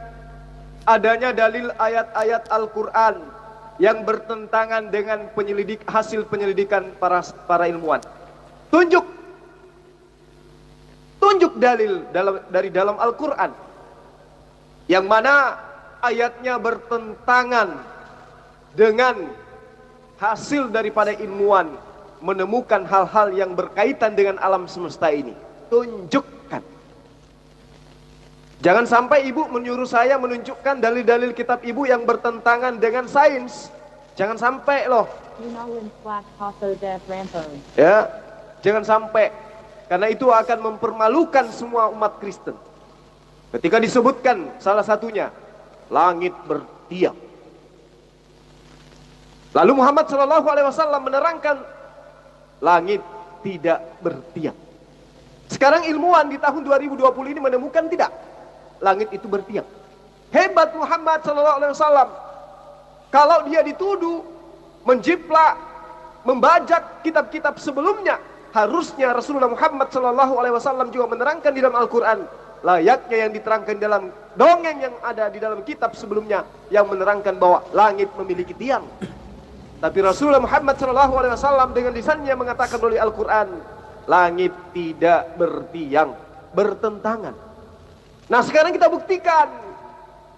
Speaker 3: adanya dalil ayat-ayat Al-Quran yang bertentangan dengan hasil penyelidikan para ilmuwan. Tunjuk dalil dari dalam Al-Quran yang mana ayatnya bertentangan dengan hasil daripada ilmuwan menemukan hal-hal yang berkaitan dengan alam semesta ini. Tunjukkan. Jangan sampai ibu menyuruh saya menunjukkan dalil-dalil kitab ibu yang bertentangan dengan sains. Jangan sampai loh. Ya, jangan sampai. Karena itu akan mempermalukan semua umat Kristen. Ketika disebutkan salah satunya, langit berdiam. Lalu Muhammad SAW menerangkan, langit tidak berdiam. Sekarang ilmuwan di tahun 2020 ini menemukan tidak, langit itu berdiam. Hebat Muhammad SAW. Kalau dia dituduh menjiplak, membajak kitab-kitab sebelumnya, harusnya Rasulullah Muhammad SAW juga menerangkan di dalam Al-Quran, layaknya yang diterangkan dalam dongeng yang ada di dalam kitab sebelumnya yang menerangkan bahwa langit memiliki tiang. Tapi Rasulullah Muhammad SAW dengan lisannya mengatakan oleh Al-Quran, langit tidak bertiang, bertentangan. Nah sekarang kita buktikan,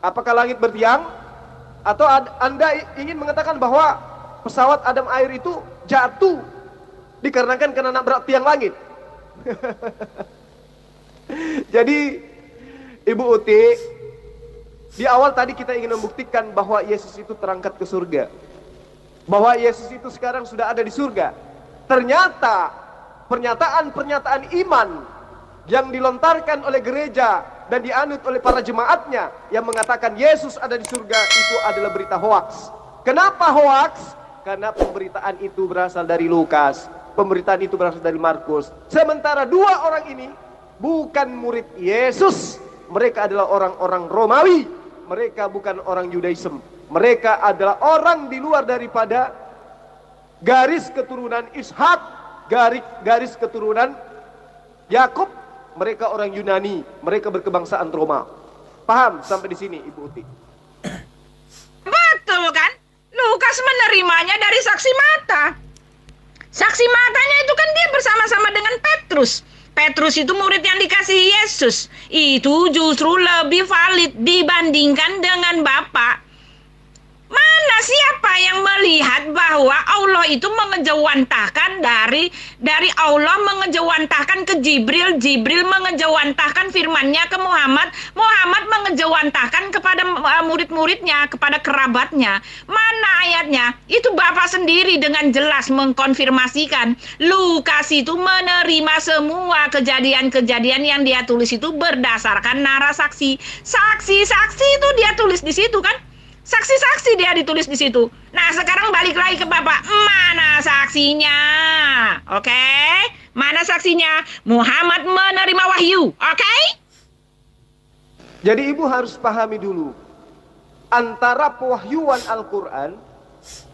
Speaker 3: apakah langit bertiang? Atau Anda ingin mengatakan bahwa pesawat Adam Air itu jatuh dikarenakan karena nabrak tiang langit? Jadi Ibu Uti, di awal tadi kita ingin membuktikan bahwa Yesus itu terangkat ke surga, bahwa Yesus itu sekarang sudah ada di surga. Ternyata pernyataan-pernyataan iman yang dilontarkan oleh gereja dan dianut oleh para jemaatnya yang mengatakan Yesus ada di surga itu adalah berita hoaks. Kenapa hoaks? Karena pemberitaan itu berasal dari Lukas, pemberitaan itu berasal dari Markus. Sementara dua orang ini bukan murid Yesus. Mereka adalah orang-orang Romawi. Mereka bukan orang Yudaism. Mereka adalah orang di luar daripada garis keturunan Ishak, garis keturunan Yakub, mereka orang Yunani, mereka berkebangsaan Roma. Paham sampai di sini, Ibu Uti?
Speaker 2: Betul kan? Lukas menerimanya dari saksi mata. Saksi matanya itu kan dia bersama-sama dengan Petrus. Petrus itu murid yang dikasihi Yesus. Itu justru lebih valid dibandingkan dengan Bapa. Mana siapa yang melihat bahwa Allah itu mengejawantahkan dari Allah mengejawantahkan ke Jibril, Jibril mengejawantahkan firman-Nya ke Muhammad, Muhammad mengejawantahkan kepada murid-muridnya, kepada kerabatnya. Mana ayatnya? Itu Bapa sendiri dengan jelas mengkonfirmasikan. Lukas itu menerima semua kejadian-kejadian yang dia tulis itu berdasarkan narasaksi. Saksi-saksi itu dia tulis di situ kan? Saksi-saksi dia ditulis di situ. Nah, sekarang balik lagi ke Bapak. Mana saksinya? Oke? Mana saksinya? Muhammad menerima wahyu. Oke?
Speaker 3: Jadi ibu harus pahami dulu. Antara pewahyuan Al-Quran,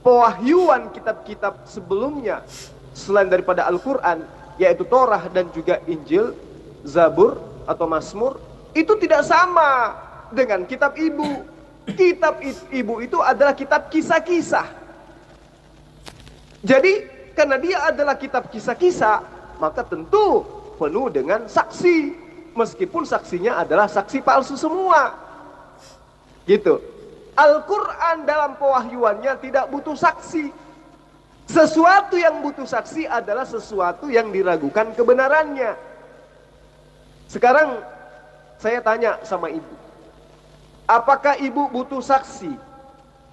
Speaker 3: pewahyuan kitab-kitab sebelumnya selain daripada Al-Quran, yaitu Torah dan juga Injil, Zabur atau Mazmur, itu tidak sama dengan kitab ibu. Kitab ibu itu adalah kitab kisah-kisah. Jadi karena dia adalah kitab kisah-kisah, maka tentu penuh dengan saksi, meskipun saksinya adalah saksi palsu semua. Gitu. Al-Quran dalam pewahyuannya tidak butuh saksi. Sesuatu yang butuh saksi adalah sesuatu yang diragukan kebenarannya. Sekarang saya tanya sama ibu, apakah ibu butuh saksi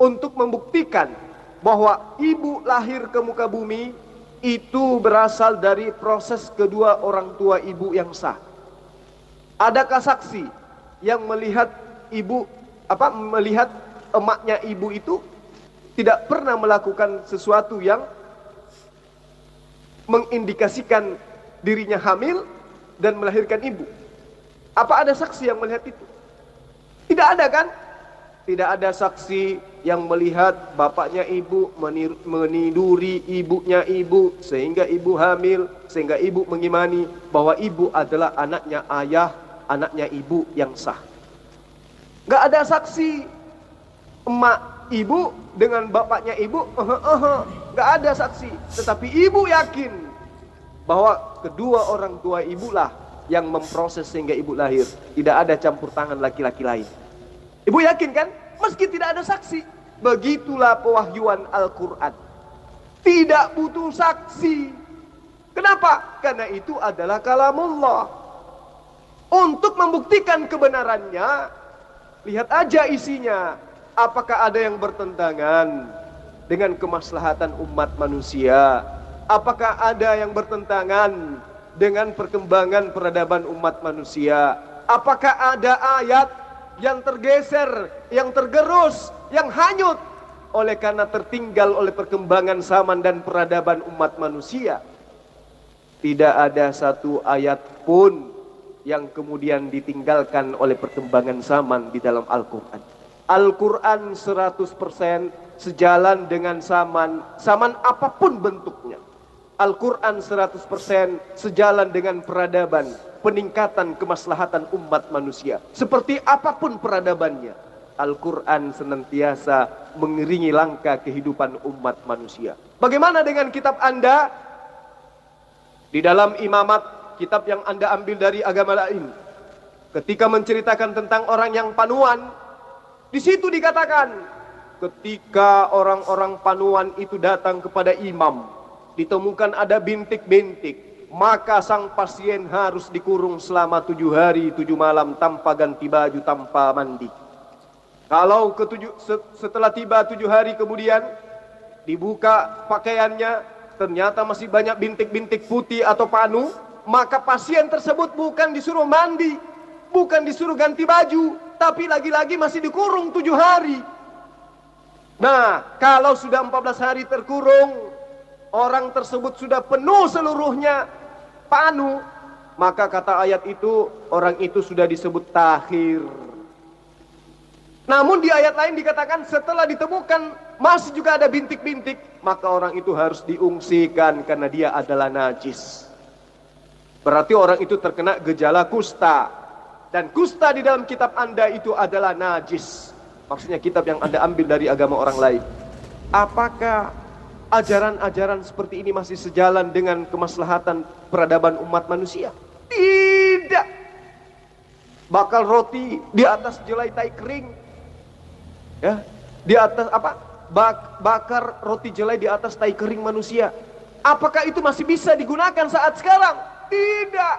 Speaker 3: untuk membuktikan bahwa ibu lahir ke muka bumi itu berasal dari proses kedua orang tua ibu yang sah? Adakah saksi yang melihat melihat emaknya ibu itu tidak pernah melakukan sesuatu yang mengindikasikan dirinya hamil dan melahirkan ibu? Apa ada saksi yang melihat itu? Tidak ada kan? Tidak ada saksi yang melihat bapaknya ibu meniduri ibunya ibu sehingga ibu hamil, sehingga ibu mengimani bahwa ibu adalah anaknya ayah, anaknya ibu yang sah. Gak ada saksi emak ibu dengan bapaknya ibu, gak ada saksi. Tetapi ibu yakin bahwa kedua orang tua ibulah yang memproses sehingga ibu lahir. Tidak ada campur tangan laki-laki lain. Ibu yakin kan? Meski tidak ada saksi. Begitulah pewahyuan Al-Quran. Tidak butuh saksi. Kenapa? Karena itu adalah kalamullah. Untuk membuktikan kebenarannya, lihat aja isinya. Apakah ada yang bertentangan dengan kemaslahatan umat manusia? Apakah ada yang bertentangan dengan perkembangan peradaban umat manusia? Apakah ada ayat yang tergeser, yang tergerus, yang hanyut oleh karena tertinggal oleh perkembangan zaman dan peradaban umat manusia? Tidak ada satu ayat pun yang kemudian ditinggalkan oleh perkembangan zaman di dalam Al-Quran. Al-Quran 100% sejalan dengan zaman apapun bentuknya. Al-Quran 100% sejalan dengan peradaban, peningkatan kemaslahatan umat manusia. Seperti apapun peradabannya, Al-Quran senantiasa mengiringi langkah kehidupan umat manusia. Bagaimana dengan kitab Anda? Di dalam Imamat, kitab yang Anda ambil dari agama lain, ketika menceritakan tentang orang yang panuan, di situ dikatakan, ketika orang-orang panuan itu datang kepada imam, ditemukan ada bintik-bintik, maka sang pasien harus dikurung selama 7 hari 7 malam tanpa ganti baju, tanpa mandi. Kalau setelah tiba 7 hari kemudian dibuka pakaiannya, ternyata masih banyak bintik-bintik putih atau panu, maka pasien tersebut bukan disuruh mandi, bukan disuruh ganti baju, tapi lagi-lagi masih dikurung 7 hari. Nah, kalau sudah 14 hari terkurung, orang tersebut sudah penuh seluruhnya panu, maka kata ayat itu, orang itu sudah disebut tahir. Namun di ayat lain dikatakan setelah ditemukan masih juga ada bintik-bintik, maka orang itu harus diungsikan karena dia adalah najis. Berarti orang itu terkena gejala kusta. Dan kusta di dalam kitab Anda itu adalah najis. Maksudnya kitab yang Anda ambil dari agama orang lain. Apakah ajaran-ajaran seperti ini masih sejalan dengan kemaslahatan peradaban umat manusia? Tidak. Bakal roti di atas jelai tai kering. Ya, di atas apa? Bakar roti jelai di atas tai kering manusia. Apakah itu masih bisa digunakan saat sekarang? Tidak.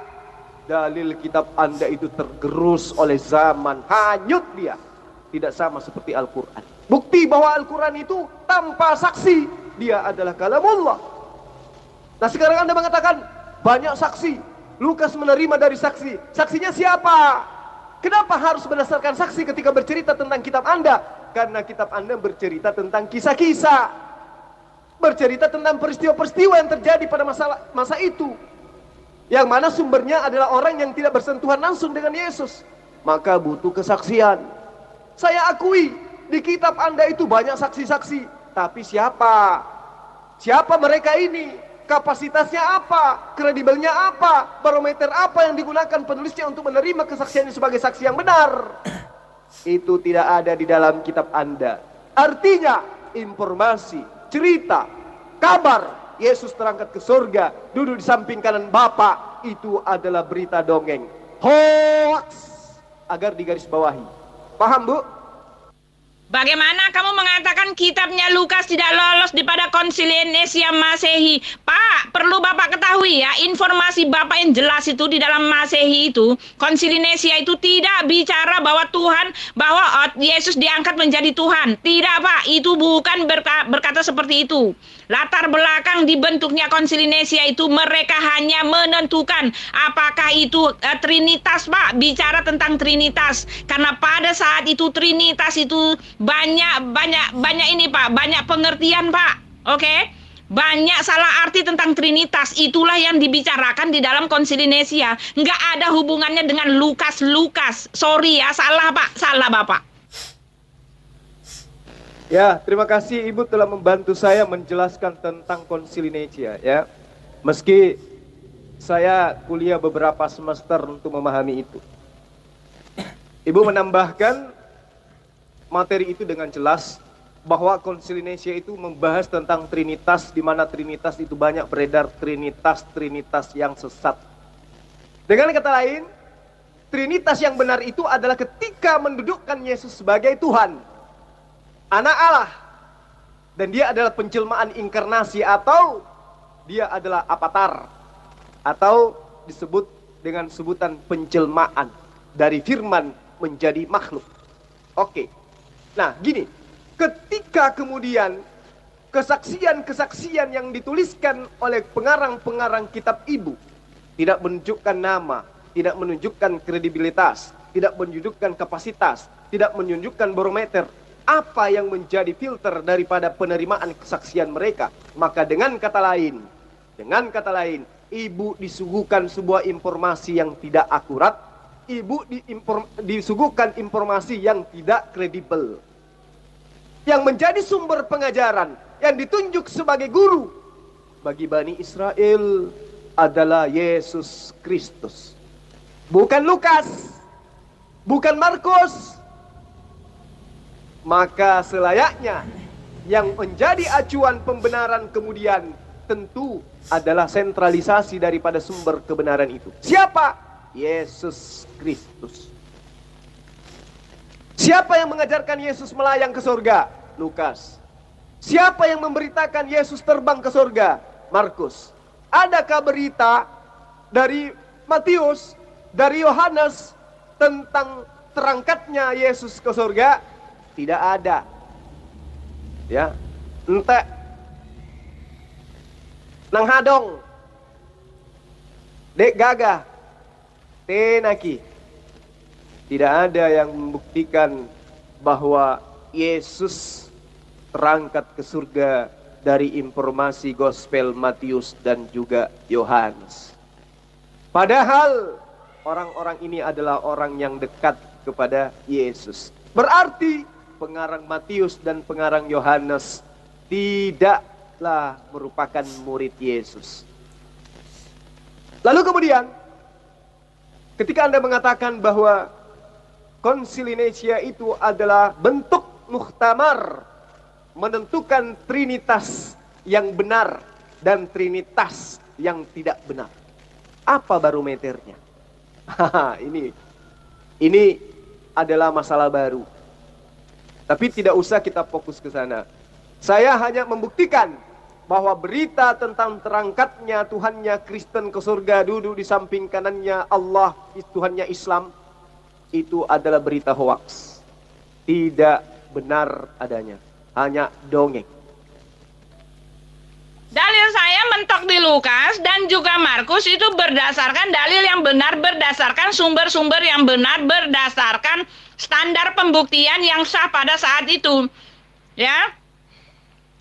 Speaker 3: Dalil kitab Anda itu tergerus oleh zaman, hanyut dia. Tidak sama seperti Al-Quran. Bukti bahwa Al-Quran itu tanpa saksi, dia adalah kalamullah. Nah sekarang Anda mengatakan banyak saksi, Lukas menerima dari saksi. Saksinya siapa? Kenapa harus berdasarkan saksi ketika bercerita tentang kitab Anda? Karena kitab Anda bercerita tentang kisah-kisah, bercerita tentang peristiwa-peristiwa yang terjadi pada masa itu, yang mana sumbernya adalah orang yang tidak bersentuhan langsung dengan Yesus. Maka butuh kesaksian. Saya akui di kitab Anda itu banyak saksi-saksi, tapi siapa? Siapa mereka ini? Kapasitasnya apa? Kredibelnya apa? Barometer apa yang digunakan penulisnya untuk menerima kesaksiannya sebagai saksi yang benar? Itu tidak ada di dalam kitab Anda. Artinya informasi, cerita, kabar Yesus terangkat ke surga, duduk di samping kanan Bapa, itu adalah berita dongeng, hoax, agar digarisbawahi. Paham, Bu?
Speaker 2: Bagaimana kamu mengatakan kitabnya Lukas tidak lolos di pada Konsili Nisia Masehi? Pak, perlu Bapak ketahui ya, informasi Bapak yang jelas itu di dalam Masehi itu, Konsili Nisia itu tidak bicara bahwa Yesus diangkat menjadi Tuhan. Tidak, Pak, itu bukan berkata seperti itu. Latar belakang dibentuknya Konsili Nisia itu mereka hanya menentukan apakah itu Trinitas, Pak, bicara tentang Trinitas. Karena pada saat itu Trinitas itu banyak ini, Pak, banyak pengertian, Pak. Oke? Banyak salah arti tentang Trinitas. Itulah yang dibicarakan di dalam Konsili Nisia. Nggak ada hubungannya dengan Lukas. Sorry ya, salah, Pak. Salah, Bapak.
Speaker 3: Ya, terima kasih Ibu telah membantu saya menjelaskan tentang Konsili Nisia, ya. Meski saya kuliah beberapa semester untuk memahami itu. Ibu menambahkan materi itu dengan jelas bahwa Konsili Nisia itu membahas tentang Trinitas, di mana Trinitas itu banyak beredar Trinitas yang sesat. Dengan kata lain, Trinitas yang benar itu adalah ketika mendudukkan Yesus sebagai Tuhan, Anak Allah, dan dia adalah penjelmaan inkarnasi, atau dia adalah avatar, atau disebut dengan sebutan penjelmaan dari firman menjadi makhluk. Oke. Nah, gini, ketika kemudian kesaksian-kesaksian yang dituliskan oleh pengarang-pengarang kitab Ibu tidak menunjukkan nama, tidak menunjukkan kredibilitas, tidak menunjukkan kapasitas, tidak menunjukkan barometer, apa yang menjadi filter daripada penerimaan kesaksian mereka? Maka dengan kata lain, Ibu disuguhkan sebuah informasi yang tidak akurat, Ibu disuguhkan informasi yang tidak kredibel. Yang menjadi sumber pengajaran, yang ditunjuk sebagai guru bagi Bani Israel adalah Yesus Kristus. Bukan Lukas, bukan Markus. Maka selayaknya yang menjadi acuan pembenaran kemudian tentu adalah sentralisasi daripada sumber kebenaran itu. Siapa? Yesus Kristus. Siapa yang mengajarkan Yesus melayang ke surga? Lukas. Siapa yang memberitakan Yesus terbang ke surga? Markus. Adakah berita dari Matius, dari Yohanes tentang terangkatnya Yesus ke surga? Tidak ada. Ya, ente nang hadong, dek gagah, tenaki. Tidak ada yang membuktikan bahwa Yesus terangkat ke surga dari informasi Gospel Matius dan juga Yohanes. Padahal orang-orang ini adalah orang yang dekat kepada Yesus. Berarti pengarang Matius dan pengarang Yohanes tidaklah merupakan murid Yesus. Lalu kemudian, ketika Anda mengatakan bahwa Konsili Nicea itu adalah bentuk muktamar menentukan trinitas yang benar dan trinitas yang tidak benar. Apa barometernya? Ini adalah masalah baru. Tapi tidak usah kita fokus ke sana. Saya hanya membuktikan bahwa berita tentang terangkatnya Tuhannya Kristen ke surga, duduk di samping kanannya Allah, Tuhannya Islam, itu adalah berita hoaks. Tidak benar adanya, hanya dongeng.
Speaker 2: Dalil saya mentok di Lukas dan juga Markus itu berdasarkan dalil yang benar, berdasarkan sumber-sumber yang benar, berdasarkan standar pembuktian yang sah pada saat itu. Ya.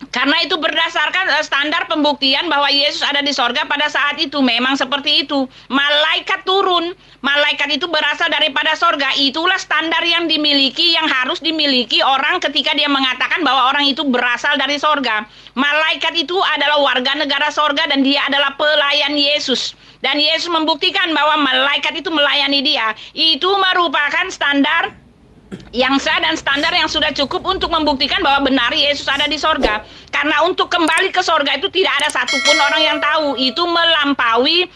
Speaker 2: Karena itu berdasarkan standar pembuktian bahwa Yesus ada di sorga pada saat itu. Memang seperti itu. Malaikat turun. Malaikat itu berasal daripada sorga. Itulah standar yang dimiliki, yang harus dimiliki orang ketika dia mengatakan bahwa orang itu berasal dari sorga. Malaikat itu adalah warga negara sorga dan dia adalah pelayan Yesus. Dan Yesus membuktikan bahwa malaikat itu melayani dia. Itu merupakan standar yang sah dan standar yang sudah cukup untuk membuktikan bahwa benar Yesus ada di sorga. Karena untuk kembali ke sorga itu tidak ada satupun orang yang tahu. Itu melampaui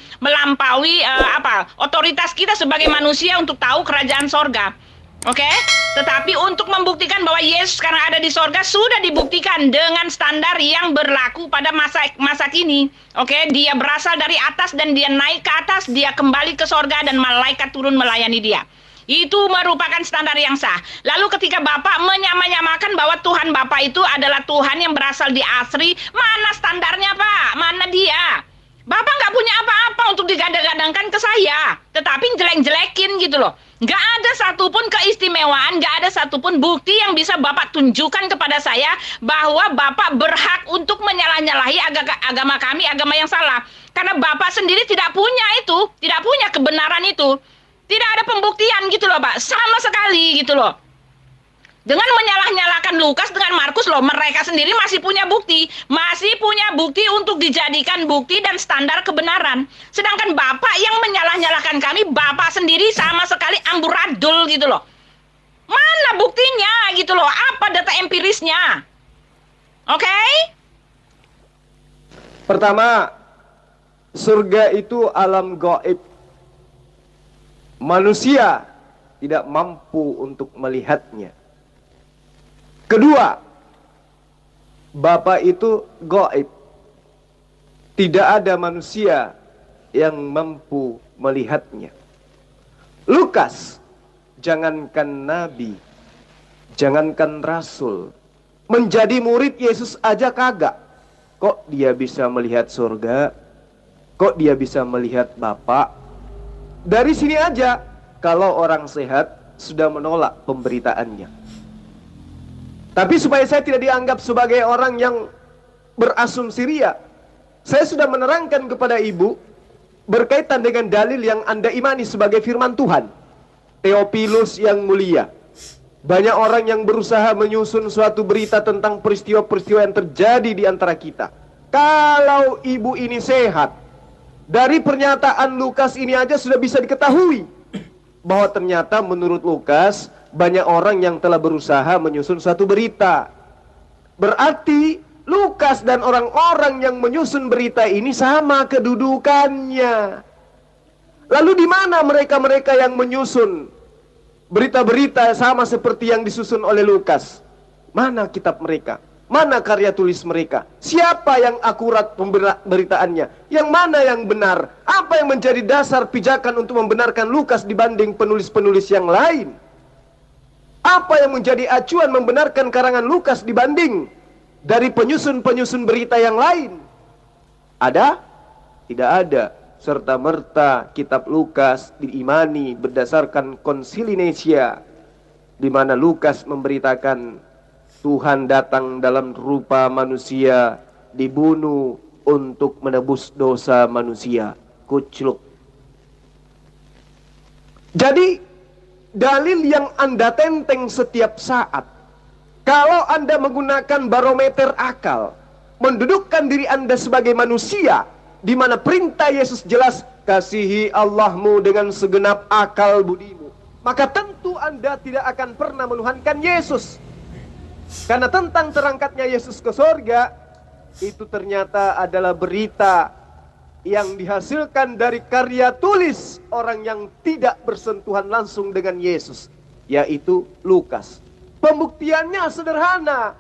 Speaker 2: otoritas kita sebagai manusia untuk tahu kerajaan sorga. Oke? Tetapi untuk membuktikan bahwa Yesus sekarang ada di sorga sudah dibuktikan dengan standar yang berlaku pada masa kini. Oke? Dia berasal dari atas dan dia naik ke atas, dia kembali ke sorga dan malaikat turun melayani dia. Itu merupakan standar yang sah. Lalu ketika Bapak menyamakan bahwa Tuhan Bapak itu adalah Tuhan yang berasal di asri, mana standarnya Pak? Mana dia? Bapak nggak punya apa-apa untuk digadang-gadangkan ke saya, tetapi jelek-jelekin gitu loh. Nggak ada satupun keistimewaan, nggak ada satupun bukti yang bisa Bapak tunjukkan kepada saya bahwa Bapak berhak untuk menyalah-nyalahi agama kami, agama yang salah. Karena Bapak sendiri tidak punya itu, tidak punya kebenaran itu. Tidak ada pembuktian gitu loh Pak, sama sekali gitu loh. Dengan menyalah-nyalakan Lukas dengan Markus loh, mereka sendiri masih punya bukti untuk dijadikan bukti dan standar kebenaran. Sedangkan Bapak yang menyalah-nyalakan kami, Bapak sendiri sama sekali amburadul gitu loh. Mana buktinya gitu loh, apa data empirisnya? Oke?
Speaker 3: Pertama, surga itu alam gaib. Manusia tidak mampu untuk melihatnya. Kedua, Bapa itu gaib. Tidak ada manusia yang mampu melihatnya. Lukas, jangankan nabi, jangankan rasul, menjadi murid Yesus aja kagak. Kok dia bisa melihat surga? Kok dia bisa melihat Bapa? Dari sini aja, kalau orang sehat sudah menolak pemberitaannya. Tapi supaya saya tidak dianggap sebagai orang yang berasumsi ria, saya sudah menerangkan kepada ibu berkaitan dengan dalil yang Anda imani sebagai firman Tuhan. Theophilus yang mulia, banyak orang yang berusaha menyusun suatu berita tentang peristiwa-peristiwa yang terjadi di antara kita. Kalau ibu ini sehat, dari pernyataan Lukas ini aja sudah bisa diketahui bahwa ternyata menurut Lukas banyak orang yang telah berusaha menyusun suatu berita. Berarti Lukas dan orang-orang yang menyusun berita ini sama kedudukannya. Lalu di mana mereka-mereka yang menyusun berita-berita sama seperti yang disusun oleh Lukas? Mana kitab mereka? Mana karya tulis mereka? Siapa yang akurat pemberitaannya? Yang mana yang benar? Apa yang menjadi dasar pijakan untuk membenarkan Lukas dibanding penulis-penulis yang lain? Apa yang menjadi acuan membenarkan karangan Lukas dibanding dari penyusun-penyusun berita yang lain? Ada? Tidak ada. Serta-merta kitab Lukas diimani berdasarkan Konsili Nicea, di mana Lukas memberitakan Tuhan datang dalam rupa manusia, dibunuh untuk menebus dosa manusia. Kucluk. Jadi, dalil yang Anda tenteng setiap saat, kalau Anda menggunakan barometer akal, mendudukkan diri Anda sebagai manusia di mana perintah Yesus jelas, kasihi Allahmu dengan segenap akal budimu, maka tentu Anda tidak akan pernah menuhankan Yesus. Karena tentang terangkatnya Yesus ke surga, itu ternyata adalah berita yang dihasilkan dari karya tulis orang yang tidak bersentuhan langsung dengan Yesus, yaitu Lukas. Pembuktiannya sederhana.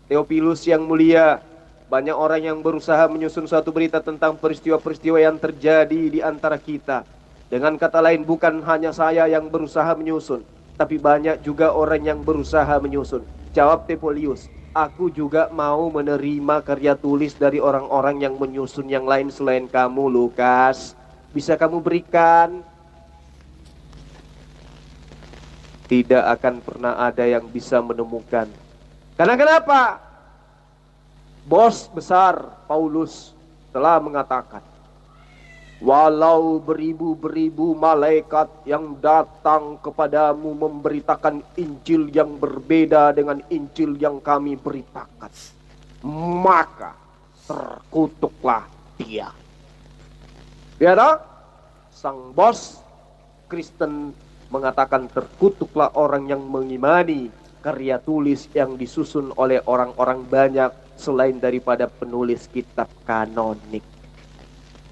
Speaker 3: Theophilus yang mulia, banyak orang yang berusaha menyusun suatu berita tentang peristiwa-peristiwa yang terjadi di antara kita. Dengan kata lain, bukan hanya saya yang berusaha menyusun, tapi banyak juga orang yang berusaha menyusun. Jawab Theophilus, aku juga mau menerima karya tulis dari orang-orang yang menyusun yang lain selain kamu, Lukas. Bisa kamu berikan? Tidak akan pernah ada yang bisa menemukan. Karena kenapa? Bos besar Paulus telah mengatakan, walau beribu-beribu malaikat yang datang kepadamu memberitakan Injil yang berbeda dengan Injil yang kami beritakan, maka terkutuklah dia. Ya, sang bos Kristen mengatakan terkutuklah orang yang mengimani karya tulis yang disusun oleh orang-orang banyak selain daripada penulis kitab kanonik.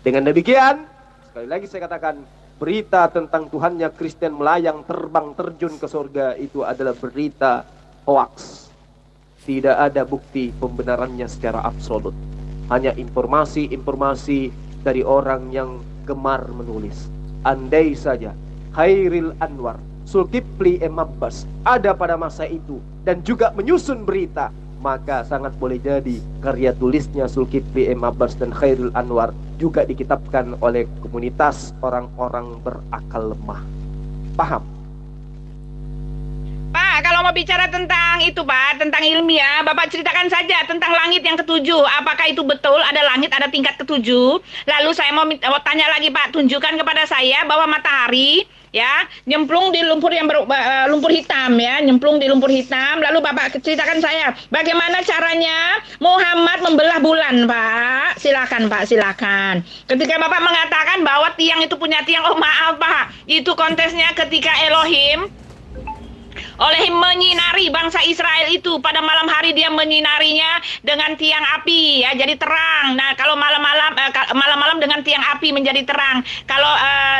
Speaker 3: Dengan demikian, sekali lagi saya katakan, berita tentang Tuhannya Kristen melayang terbang terjun ke surga itu adalah berita hoax. Tidak ada bukti pembenarannya secara absolut. Hanya informasi-informasi dari orang yang gemar menulis. Andai saja Khairil Anwar, Zulkifli M. Abbas ada pada masa itu dan juga menyusun berita, maka sangat boleh jadi karya tulisnya Zulkifli M. Abbas dan Khairil Anwar juga dikitabkan oleh komunitas orang-orang berakal lemah. Paham?
Speaker 2: Pak, kalau mau bicara tentang itu Pak, tentang ilmiah, Bapak ceritakan saja tentang langit yang ketujuh. Apakah itu betul ada langit, ada tingkat ketujuh? Lalu saya mau tanya lagi Pak, tunjukkan kepada saya bahwa matahari ya nyemplung di lumpur yang lumpur hitam ya, nyemplung di lumpur hitam. Lalu Bapak ceritakan saya bagaimana caranya Muhammad membelah bulan, Pak. Silakan Pak, silakan. Ketika Bapak mengatakan bahwa tiang itu punya tiang, oh maaf Pak, itu kontesnya ketika Elohim oleh menyinari bangsa Israel itu pada malam hari, dia menyinarinya dengan tiang api ya, jadi terang. Nah, kalau malam-malam dengan tiang api menjadi terang. Kalau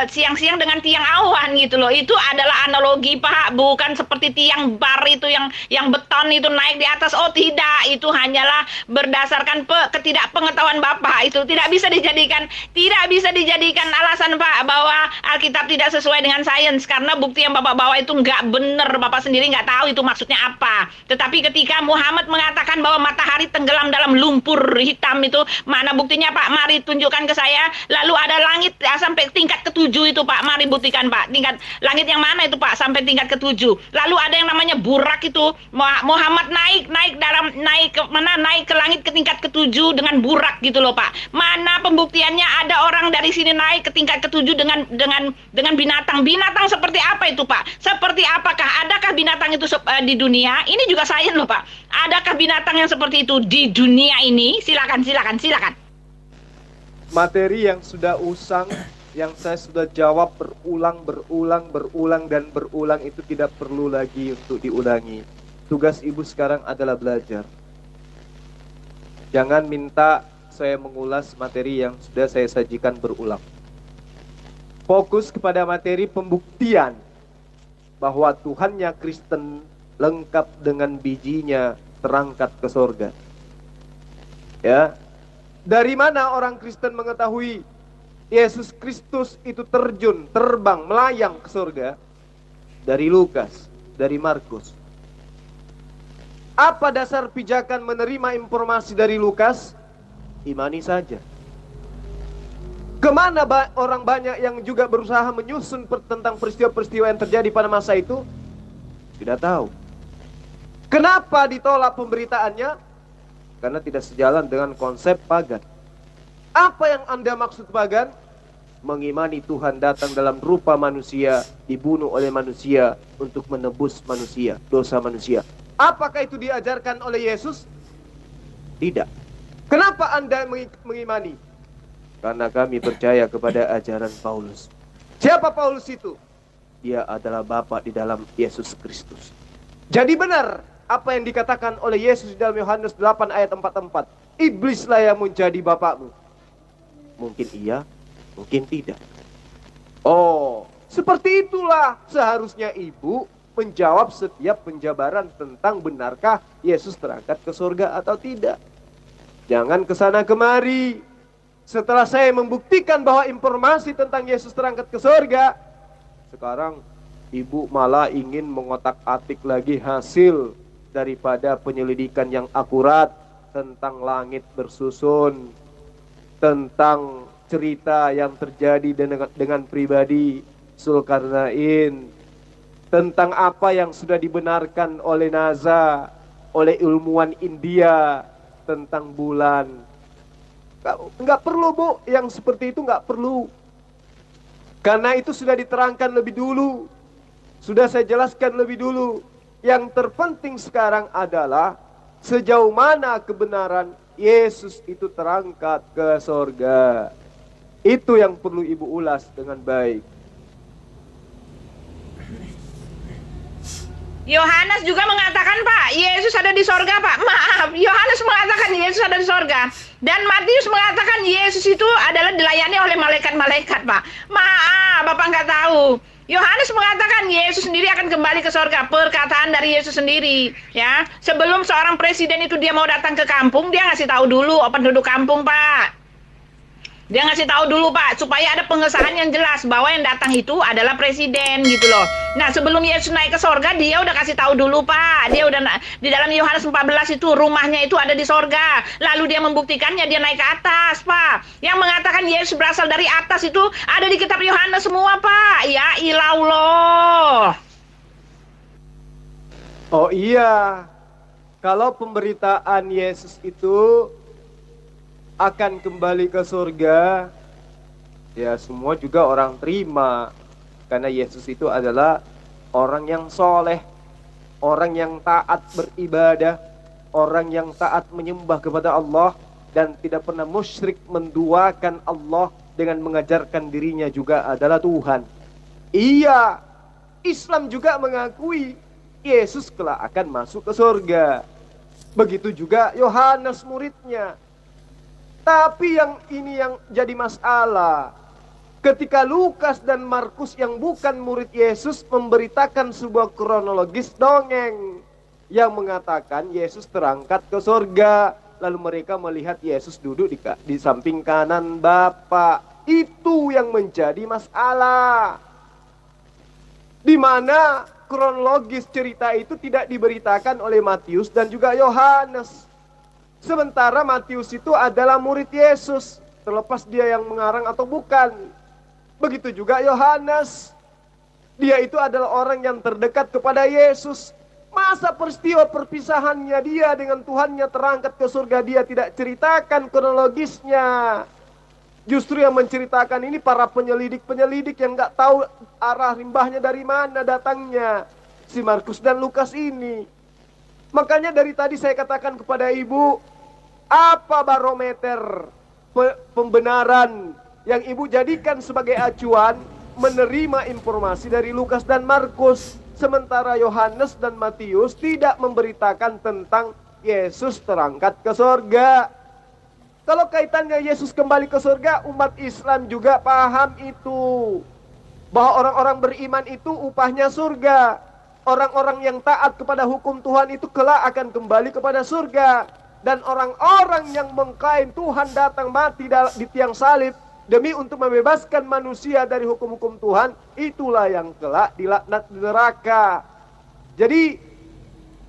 Speaker 2: siang-siang dengan tiang awan gitu loh. Itu adalah analogi Pak, bukan seperti tiang bar itu yang beton itu naik di atas. Oh tidak, itu hanyalah berdasarkan ketidakpengetahuan Bapak. Itu tidak bisa dijadikan alasan Pak bahwa Alkitab tidak sesuai dengan sains, karena bukti yang Bapak bawa itu nggak benar. Bapak sendiri nggak tahu itu maksudnya apa. Tetapi ketika Muhammad mengatakan bahwa matahari tenggelam dalam lumpur hitam itu, mana buktinya Pak? Mari tunjukkan ke saya. Lalu ada langit sampai tingkat ketujuh itu Pak. Mari buktikan Pak. Tingkat langit yang mana itu Pak sampai tingkat ketujuh. Lalu ada yang namanya burak itu. Muhammad naik ke langit ke tingkat ketujuh dengan burak gitu loh Pak. Mana pembuktiannya ada orang dari sini naik ke tingkat ketujuh dengan binatang? Binatang seperti apa itu Pak? Seperti apakah adakah binatang itu di dunia? Ini juga sains loh Pak. Adakah binatang yang seperti itu di dunia ini? Silakan.
Speaker 3: Materi yang sudah usang, yang saya sudah jawab berulang dan berulang itu tidak perlu lagi untuk diulangi. Tugas ibu sekarang adalah belajar. Jangan minta saya mengulas materi yang sudah saya sajikan berulang. Fokus kepada materi pembuktian bahwa Tuhannya Kristen lengkap dengan bijinya terangkat ke surga. Ya. Dari mana orang Kristen mengetahui Yesus Kristus itu terbang, melayang ke surga? Dari Lukas, dari Markus. Apa dasar pijakan menerima informasi dari Lukas? Imani saja. Kemana orang banyak yang juga berusaha menyusun tentang peristiwa-peristiwa yang terjadi pada masa itu? Tidak tahu. Kenapa ditolak pemberitaannya? Karena tidak sejalan dengan konsep pagan. Apa yang Anda maksud pagan? Mengimani Tuhan datang dalam rupa manusia, dibunuh oleh manusia untuk menebus manusia, dosa manusia. Apakah itu diajarkan oleh Yesus? Tidak. Kenapa Anda mengimani? karena kami percaya kepada ajaran Paulus. Siapa Paulus itu? Dia adalah Bapa di dalam Yesus Kristus. Jadi benar apa yang dikatakan oleh Yesus di dalam Yohanes 8 ayat 44. Iblislah yang menjadi bapakmu. Mungkin iya, mungkin tidak. Oh, seperti itulah seharusnya ibu menjawab setiap penjabaran tentang benarkah Yesus terangkat ke surga atau tidak. Jangan kesana kemari. Setelah saya membuktikan bahwa informasi tentang Yesus terangkat ke surga, sekarang ibu malah ingin mengotak-atik lagi hasil daripada penyelidikan yang akurat tentang langit bersusun, tentang cerita yang terjadi dengan pribadi Zulkarnain, tentang apa yang sudah dibenarkan oleh NASA, oleh ilmuwan India tentang bulan. Enggak perlu, Bu, yang seperti itu enggak perlu. Karena itu sudah diterangkan lebih dulu. Sudah saya jelaskan lebih dulu. Yang terpenting sekarang adalah sejauh mana kebenaran Yesus itu terangkat ke sorga. Itu yang perlu ibu ulas dengan baik.
Speaker 2: Yohanes juga mengatakan, Pak, Yesus ada di sorga, Pak. Maaf, Yohanes mengatakan Yesus ada di sorga. Dan Matius mengatakan Yesus itu adalah dilayani oleh malaikat-malaikat, Pak. Maaf, Bapak nggak tahu. Yohanes mengatakan Yesus sendiri akan kembali ke sorga. Perkataan dari Yesus sendiri, ya. Sebelum seorang presiden itu dia mau datang ke kampung, dia ngasih tahu dulu penduduk kampung, Pak. Dia ngasih tahu dulu, Pak, supaya ada pengesahan yang jelas bahwa yang datang itu adalah presiden gitu loh. Nah, sebelum Yesus naik ke sorga, dia udah kasih tahu dulu, Pak. Dia udah di dalam Yohanes 14 itu rumahnya itu ada di sorga. Lalu dia membuktikannya, dia naik ke atas, Pak. Yang mengatakan Yesus berasal dari atas itu ada di kitab Yohanes semua, Pak. Ya ilallah.
Speaker 3: Oh iya, kalau pemberitaan Yesus itu akan kembali ke surga, ya semua juga orang terima. Karena Yesus itu adalah orang yang soleh, orang yang taat beribadah, orang yang taat menyembah kepada Allah, dan tidak pernah musyrik menduakan Allah dengan mengajarkan dirinya juga adalah Tuhan. Iya, Islam juga mengakui Yesus kelak akan masuk ke surga. Begitu juga Yohanes muridnya. Tapi yang ini yang jadi masalah. Ketika Lukas dan Markus yang bukan murid Yesus memberitakan sebuah kronologis dongeng yang mengatakan Yesus terangkat ke surga, lalu mereka melihat Yesus duduk di samping kanan Bapa. Itu yang menjadi masalah. Di mana kronologis cerita itu tidak diberitakan oleh Matius dan juga Yohanes. Sementara Matius itu adalah murid Yesus, terlepas dia yang mengarang atau bukan. Begitu juga Yohanes. Dia itu adalah orang yang terdekat kepada Yesus. Masa peristiwa perpisahannya dia dengan Tuhannya terangkat ke surga dia tidak ceritakan kronologisnya. Justru yang menceritakan ini para penyelidik-penyelidik yang gak tahu arah limbahnya dari mana datangnya. Si Markus dan Lukas ini. Makanya dari tadi saya katakan kepada ibu, apa barometer pembenaran yang ibu jadikan sebagai acuan menerima informasi dari Lukas dan Markus, sementara Yohanes dan Matius tidak memberitakan tentang Yesus terangkat ke surga. Kalau kaitannya Yesus kembali ke surga, umat Islam juga paham itu, bahwa orang-orang beriman itu upahnya surga. Orang-orang yang taat kepada hukum Tuhan itu kelak akan kembali kepada surga. Dan orang-orang yang mengklaim Tuhan datang mati di tiang salib demi untuk membebaskan manusia dari hukum-hukum Tuhan, itulah yang kelak dilaknat di neraka. Jadi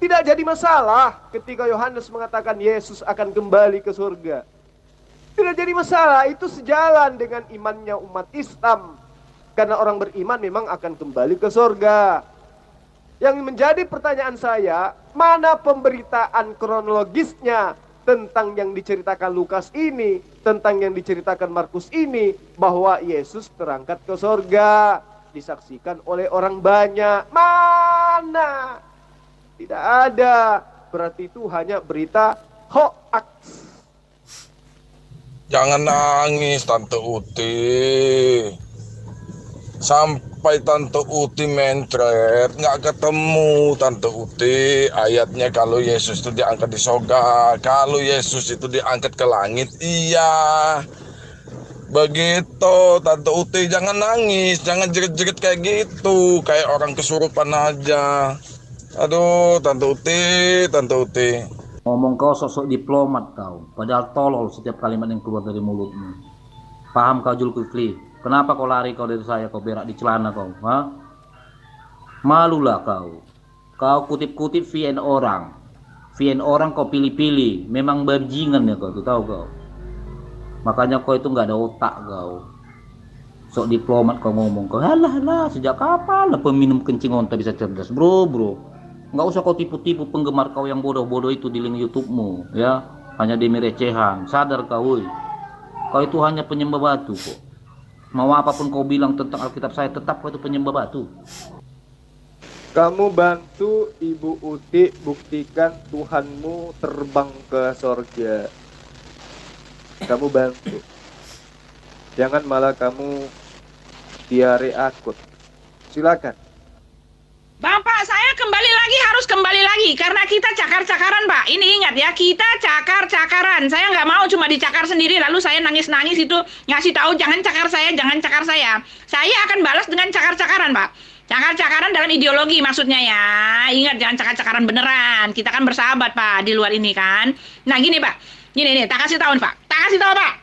Speaker 3: tidak jadi masalah ketika Yohanes mengatakan Yesus akan kembali ke surga. Tidak jadi masalah, itu sejalan dengan imannya umat Islam. Karena orang beriman memang akan kembali ke surga. Yang menjadi pertanyaan saya, mana pemberitaan kronologisnya tentang yang diceritakan Lukas ini, tentang yang diceritakan Markus ini, bahwa Yesus terangkat ke surga, disaksikan oleh orang banyak. Mana? Tidak ada. Berarti itu hanya berita hoax.
Speaker 4: Jangan nangis Tante Uti. Sampai Tante Uti mentret, nggak ketemu Tante Uti ayatnya kalau Yesus itu diangkat di sorga, kalau Yesus itu diangkat ke langit. Iya, begitu Tante Uti, jangan nangis, jangan jerit-jerit kayak gitu, kayak orang kesurupan aja. Aduh, Tante Uti.
Speaker 5: Ngomong kau sosok diplomat kau, padahal tolol setiap kalimat yang keluar dari mulutmu. Paham kau Zulkifli? Kenapa kau lari kau dari saya, kau berak di celana kau? Ha? Malulah kau. Kau kutip-kutip VN orang. VN orang kau pilih-pilih. Memang bajingan ya kau, tuh tahu kau. Makanya kau itu nggak ada otak kau. Sok diplomat kau ngomong kau. Halah, sejak kapan lah peminum kencing onta bisa cerdas, bro. Nggak usah kau tipu-tipu penggemar kau yang bodoh-bodoh itu di link YouTube-mu, ya. Hanya demi recehan. Sadar kau, woy. Kau itu hanya penyembah batu kok. Mau apapun kau bilang tentang Alkitab saya, tetap kau itu penyembah batu.
Speaker 3: Kamu bantu Ibu Uti buktikan Tuhanmu terbang ke sorga. Kamu bantu. Jangan malah kamu diare akut. Silakan.
Speaker 2: Bapak, saya harus kembali lagi karena kita cakar-cakaran, Pak. Ini ingat ya, kita cakar-cakaran. Saya nggak mau cuma dicakar sendiri lalu saya nangis-nangis itu ngasih tahu jangan cakar saya, jangan cakar saya. Saya akan balas dengan cakar-cakaran, Pak. Cakar-cakaran dalam ideologi maksudnya ya. Ingat, jangan cakar-cakaran beneran. Kita kan bersahabat, Pak, di luar ini kan. Nah, gini, Pak. Gini nih, tak kasih tahu, Pak. Tak kasih tahu, Pak.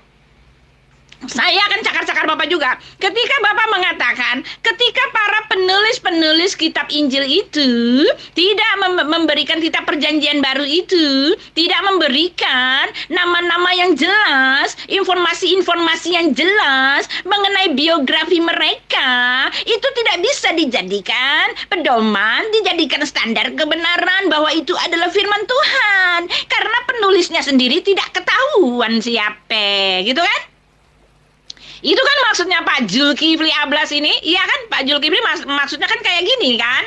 Speaker 2: Saya akan cakar-cakar Bapak juga. Ketika Bapak mengatakan, ketika para penulis-penulis kitab Injil itu tidak memberikan kitab perjanjian baru itu, tidak memberikan nama-nama yang jelas, informasi-informasi yang jelas mengenai biografi mereka, itu tidak bisa dijadikan pedoman, dijadikan standar kebenaran bahwa itu adalah firman Tuhan. Karena penulisnya sendiri tidak ketahuan siapa, gitu kan? Itu kan maksudnya Pak Zulkifli Ablas ini, iya kan? Pak Zulkifli maksudnya kan kayak gini kan?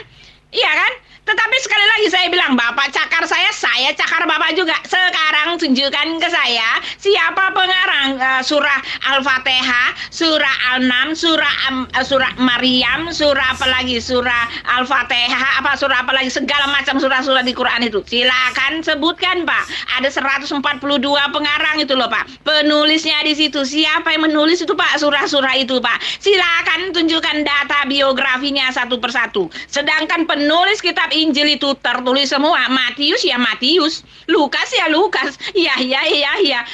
Speaker 2: Iya kan? Tetapi sekali lagi saya bilang, Bapak cakar saya cakar Bapak juga. Sekarang tunjukkan ke saya siapa pengarang surah Al-Fatihah, surah Al-Nam, surah Maryam, surah apa lagi? Surah Al-Fatihah, surah apa lagi? Segala macam surah-surah di Quran itu. Silakan sebutkan, Pak. Ada 142 pengarang itu loh, Pak. Penulisnya di situ. Siapa yang menulis itu, Pak? Surah-surah itu, Pak. Silakan tunjukkan data biografinya satu persatu. Sedangkan penulis kitab Injil itu tertulis semua. Matius ya Matius, Lukas ya Lukas, ya.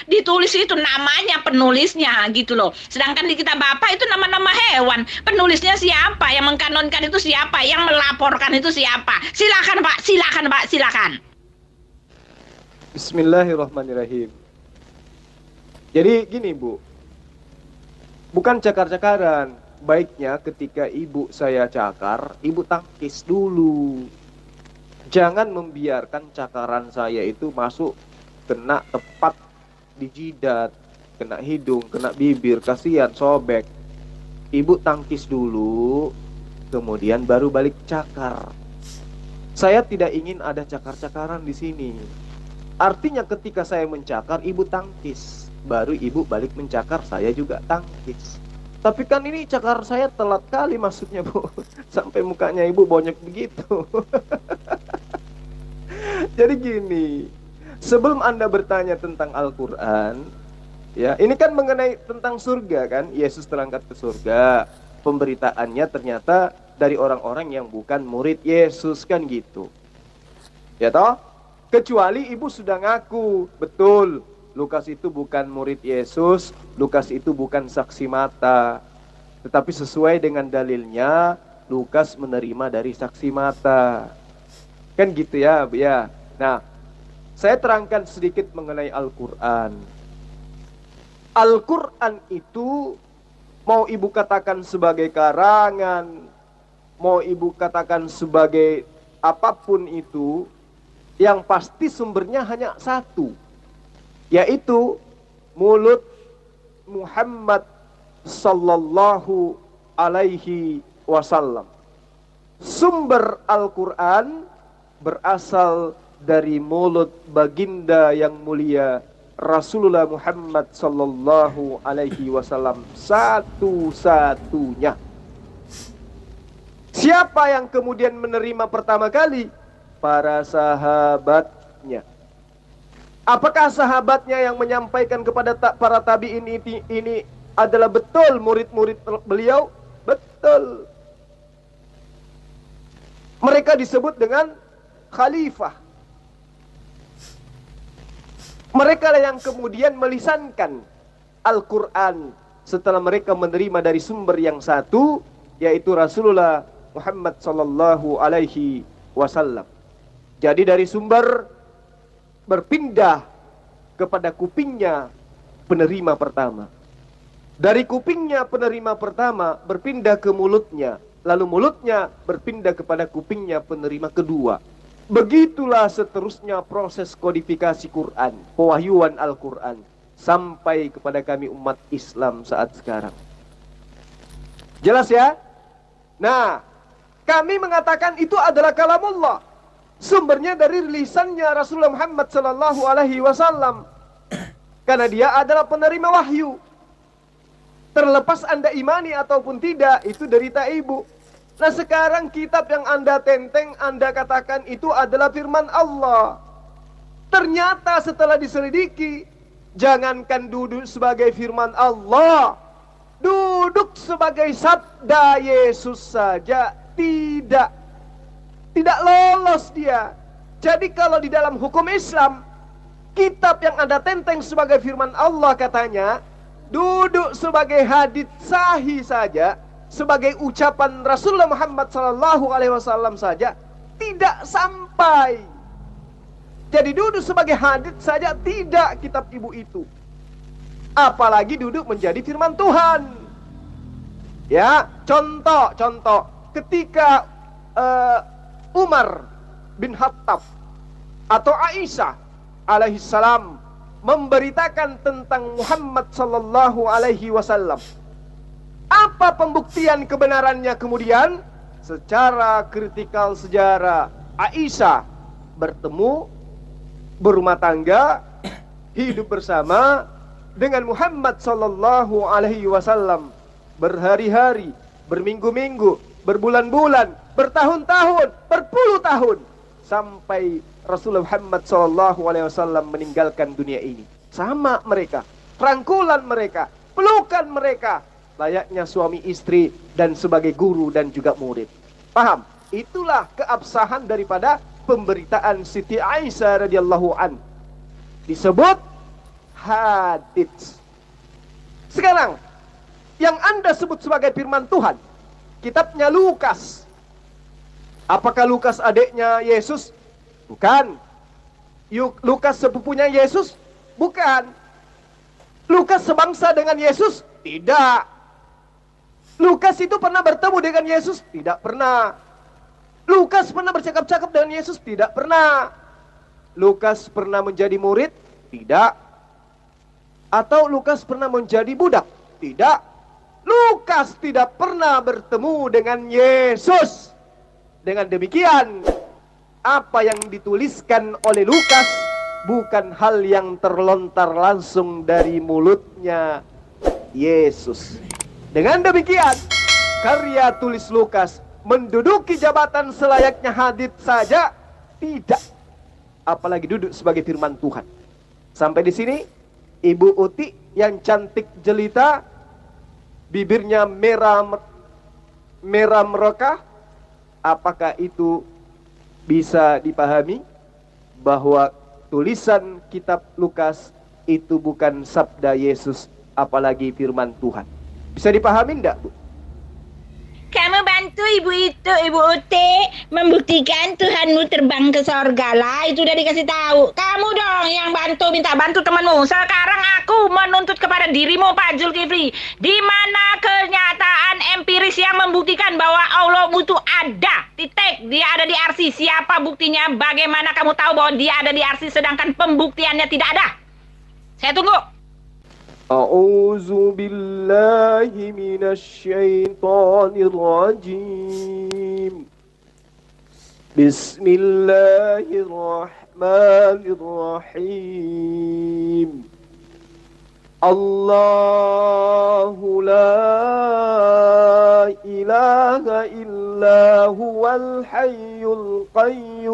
Speaker 2: Ditulis itu namanya penulisnya gitu loh. Sedangkan di kitab Bapak itu nama-nama hewan. Penulisnya siapa? Yang mengkanonkan itu siapa? Yang melaporkan itu siapa? Silakan Pak, silakan.
Speaker 3: Bismillahirrahmanirrahim. Jadi gini Bu, bukan cakar-cakaran. Baiknya ketika ibu saya cakar, ibu tangkis dulu. Jangan membiarkan cakaran saya itu masuk kena tepat di jidat, kena hidung, kena bibir, kasihan sobek. Ibu tangkis dulu, kemudian baru balik cakar. Saya tidak ingin ada cakar-cakaran di sini. Artinya ketika saya mencakar, ibu tangkis, baru ibu balik mencakar, saya juga tangkis. Tapi kan ini cakar saya telat kali maksudnya Bu, sampai mukanya ibu bonyok begitu. Jadi gini, sebelum Anda bertanya tentang Al-Quran, ya ini kan mengenai tentang surga kan, Yesus terangkat ke surga. Pemberitaannya ternyata dari orang-orang yang bukan murid Yesus kan gitu. Ya toh? Kecuali ibu sudah ngaku, betul, Lukas itu bukan murid Yesus, Lukas itu bukan saksi mata. Tetapi sesuai dengan dalilnya, Lukas menerima dari saksi mata. Kan gitu ya, ya. Nah, saya terangkan sedikit mengenai Al-Quran. Al-Quran itu mau ibu katakan sebagai karangan, mau ibu katakan sebagai apapun itu, yang pasti sumbernya hanya satu, yaitu mulut Muhammad sallallahu alaihi wasallam. Sumber Al-Quran berasal dari mulut baginda yang mulia Rasulullah Muhammad sallallahu alaihi wasallam satu-satunya. Siapa yang kemudian menerima pertama kali? Para sahabatnya. Apakah sahabatnya yang menyampaikan kepada para tabi'in ini adalah betul murid-murid beliau? Betul. Mereka disebut dengan khalifah. Mereka lah yang kemudian melisankan Al-Quran setelah mereka menerima dari sumber yang satu, yaitu Rasulullah Muhammad sallallahu alaihi wasallam. Jadi dari sumber berpindah kepada kupingnya penerima pertama. Dari kupingnya penerima pertama berpindah ke mulutnya, lalu mulutnya berpindah kepada kupingnya penerima kedua. Begitulah seterusnya proses kodifikasi Quran, pewahyuan Al-Quran, sampai kepada kami umat Islam saat sekarang. Jelas ya? Nah, kami mengatakan itu adalah kalamullah. Sumbernya dari lisannya Rasulullah Muhammad sallallahu alaihi wasallam. Karena dia adalah penerima wahyu. Terlepas Anda imani ataupun tidak, itu derita ibu. Nah sekarang kitab yang Anda tenteng, Anda katakan itu adalah firman Allah. Ternyata setelah diselidiki, jangankan duduk sebagai firman Allah, duduk sebagai sabda Yesus saja tidak lolos dia. Jadi kalau di dalam hukum Islam, kitab yang Anda tenteng sebagai firman Allah katanya duduk sebagai hadits sahih saja, sebagai ucapan Rasulullah Muhammad sallallahu alaihi wasallam saja tidak sampai. Jadi duduk sebagai hadits saja tidak kitab ibu itu. Apalagi duduk menjadi firman Tuhan. Ya, contoh ketika Umar bin Khattab atau Aisyah alaihissalam memberitakan tentang Muhammad sallallahu alaihi wasallam. Apa pembuktian kebenarannya kemudian? Secara kritikal sejarah, Aisyah bertemu, berumah tangga, hidup bersama dengan Muhammad sallallahu alaihi wasallam berhari-hari, berminggu-minggu, berbulan-bulan, bertahun-tahun, berpuluh tahun, sampai Rasulullah Muhammad sallallahu alaihi wasallam meninggalkan dunia ini. Sama mereka, rangkulan mereka, pelukan mereka, layaknya suami istri dan sebagai guru dan juga murid. Paham? Itulah keabsahan daripada pemberitaan Siti Aisyah radhiyallahu an. Disebut hadits. Sekarang yang Anda sebut sebagai firman Tuhan, kitabnya Lukas. Apakah Lukas adiknya Yesus? Bukan. Lukas sepupunya Yesus? Bukan. Lukas sebangsa dengan Yesus? Tidak. Lukas itu pernah bertemu dengan Yesus? Tidak pernah. Lukas pernah bercakap-cakap dengan Yesus? Tidak pernah. Lukas pernah menjadi murid? Tidak. Atau Lukas pernah menjadi budak? Tidak. Lukas tidak pernah bertemu dengan Yesus. Dengan demikian, apa yang dituliskan oleh Lukas bukan hal yang terlontar langsung dari mulutnya Yesus. Dengan demikian, karya tulis Lukas menduduki jabatan selayaknya hadits saja tidak, apalagi duduk sebagai firman Tuhan. Sampai di sini, Ibu Uti yang cantik jelita, bibirnya merah merokah, apakah itu bisa dipahami bahwa tulisan kitab Lukas itu bukan sabda Yesus, apalagi firman Tuhan? Bisa dipahami enggak, Bu?
Speaker 2: Kamu bantu ibu itu, Ibu Uti, membuktikan Tuhanmu terbang ke sorga lah. Itu udah dikasih tahu. Kamu dong yang bantu, minta bantu temanmu. Sekarang aku menuntut kepada dirimu, Pak Zulkifli. Di mana kenyataan empiris yang membuktikan bahwa Allah itu ada? Titik. Dia ada di arsy. Siapa buktinya? Bagaimana kamu tahu bahwa dia ada di arsy sedangkan pembuktiannya tidak ada? Saya tunggu.
Speaker 3: A'udzu billahi minasy syaithanir rajim. Bismillahirrahmanirrahim. Allahu la ilaha illa huwal hayyul qayyum.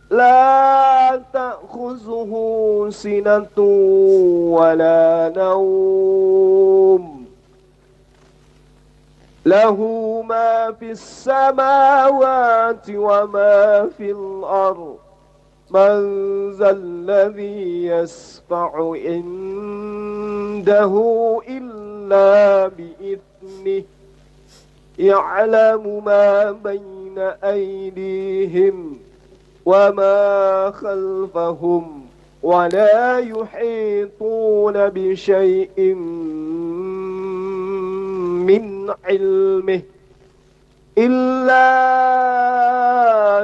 Speaker 3: La ta'khuzuhu sinatun wa la nawm. Lahu ma fis samawati wa ma fil ardh. Man zalladhi yasfa'u indahu illa bi'idhnih. Ya'lamu ma bayna aydihim wa ma khalfahum wa la yuhituna bi syai'in min ilmih illa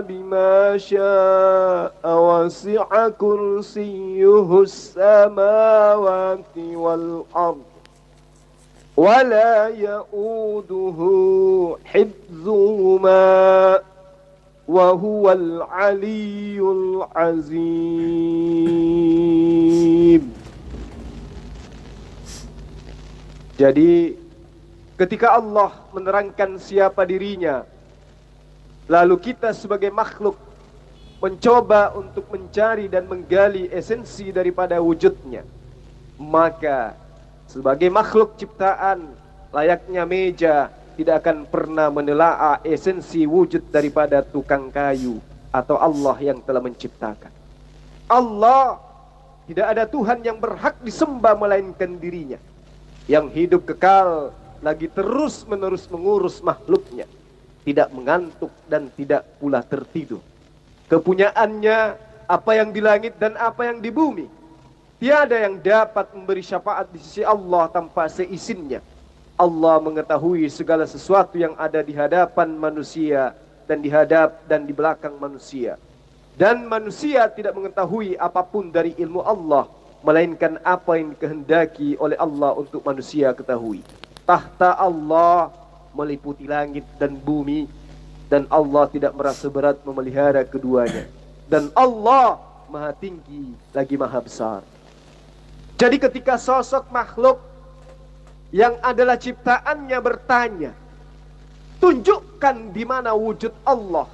Speaker 3: bima syaa wasi'a kursiyyuhu samawati wal ard wa la ya'uduhu hifdzuhuma wa huwal aliyyul azim. Jadi ketika Allah menerangkan siapa dirinya, lalu kita sebagai makhluk mencoba untuk mencari dan menggali esensi daripada wujudnya, maka sebagai makhluk ciptaan layaknya meja tidak akan pernah menelaah esensi wujud daripada tukang kayu atau Allah yang telah menciptakan. Allah, tidak ada Tuhan yang berhak disembah melainkan dirinya, yang hidup kekal lagi terus menerus mengurus makhluknya, tidak mengantuk dan tidak pula tertidur. Kepunyaannya apa yang di langit dan apa yang di bumi, tiada yang dapat memberi syafaat di sisi Allah tanpa seizinnya. Allah mengetahui segala sesuatu yang ada di hadapan manusia dan di hadap dan di belakang manusia, dan manusia tidak mengetahui apapun dari ilmu Allah melainkan apa yang dikehendaki oleh Allah untuk manusia ketahui. Tahta Allah meliputi langit dan bumi, dan Allah tidak merasa berat memelihara keduanya, dan Allah maha tinggi lagi maha besar. Jadi ketika sosok makhluk yang adalah ciptaannya bertanya, tunjukkan di mana wujud Allah,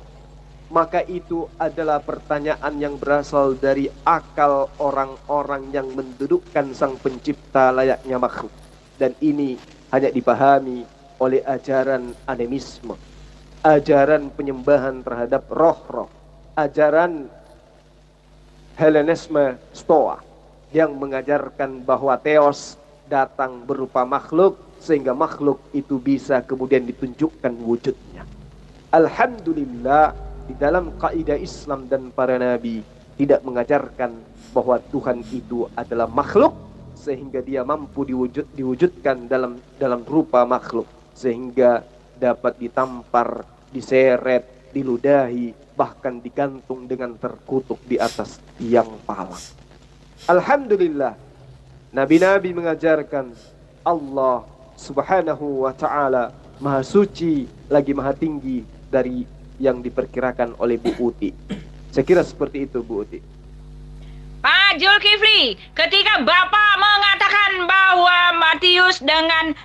Speaker 3: maka itu adalah pertanyaan yang berasal dari akal orang-orang yang mendudukkan sang pencipta layaknya makhluk. Dan ini hanya dipahami oleh ajaran animisme, ajaran penyembahan terhadap roh-roh, ajaran Hellenisme Stoa yang mengajarkan bahwa Theos datang berupa makhluk sehingga makhluk itu bisa kemudian ditunjukkan wujudnya. Alhamdulillah, di dalam kaidah Islam dan para nabi tidak mengajarkan bahwa Tuhan itu adalah makhluk sehingga dia mampu diwujudkan dalam rupa makhluk, sehingga dapat ditampar, diseret, diludahi, bahkan digantung dengan terkutuk di atas tiang palang. Alhamdulillah, nabi-nabi mengajarkan Allah subhanahu wa ta'ala maha suci lagi maha tinggi dari yang diperkirakan oleh Bu Uti. Saya kira seperti itu, Bu Uti.
Speaker 2: Pak Zulkifli, ketika Bapak mengatakan bahwa Matius dengan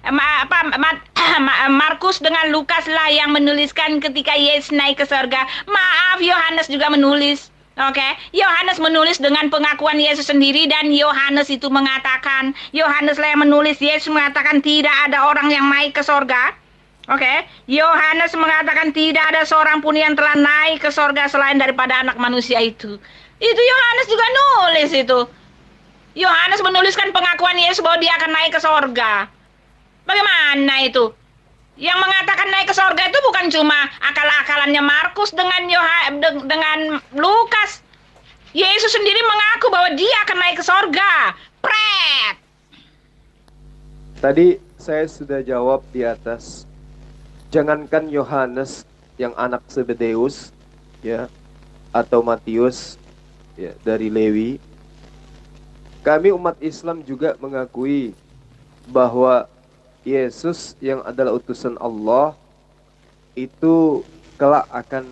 Speaker 2: Markus dengan Lukas lah yang menuliskan ketika Yesus naik ke surga. Maaf, Yohanes juga menulis. Oke, Yohanes menulis dengan pengakuan Yesus sendiri, dan Yohanes itu mengatakan, Yohanes lah yang menulis, Yesus mengatakan tidak ada orang yang naik ke surga. Oke, Yohanes mengatakan tidak ada seorang pun yang telah naik ke surga selain daripada anak manusia itu. Itu Yohanes juga nulis itu. Yohanes menuliskan pengakuan Yesus bahwa dia akan naik ke surga. Bagaimana itu? Yang mengatakan naik ke surga itu bukan cuma akal-akalannya Markus dengan Lukas. Yesus sendiri mengaku bahwa dia akan naik ke surga. Pret.
Speaker 3: Tadi saya sudah jawab di atas. Jangankan Yohanes yang anak Zebedeus, ya, atau Matius, ya, dari Lewi, kami umat Islam juga mengakui bahwa Yesus yang adalah utusan Allah itu kelak akan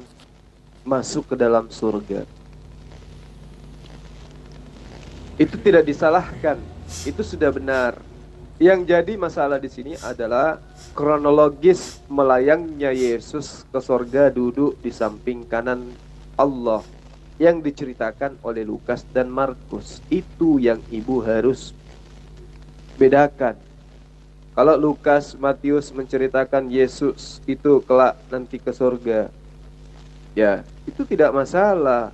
Speaker 3: masuk ke dalam surga. Itu tidak disalahkan, itu sudah benar. Yang jadi masalah di sini adalah kronologis melayangnya Yesus ke surga duduk di samping kanan Allah yang diceritakan oleh Lukas dan Markus. Itu yang ibu harus bedakan. Kalau Lukas, Matius menceritakan Yesus itu kelak nanti ke surga, ya itu tidak masalah.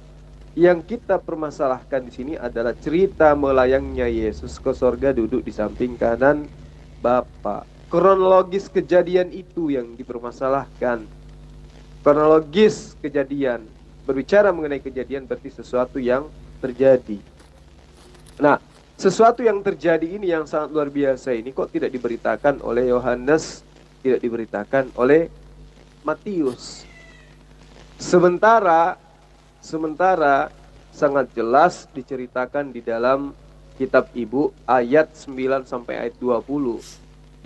Speaker 3: Yang kita permasalahkan di sini adalah cerita melayangnya Yesus ke surga duduk di samping kanan Bapa. Kronologis kejadian itu yang dipermasalahkan. Kronologis kejadian. Berbicara mengenai kejadian berarti sesuatu yang terjadi. Nah, sesuatu yang terjadi ini yang sangat luar biasa ini kok tidak diberitakan oleh Yohanes, tidak diberitakan oleh Matius. Sementara sangat jelas diceritakan di dalam kitab Ibu ayat 9 sampai ayat 20,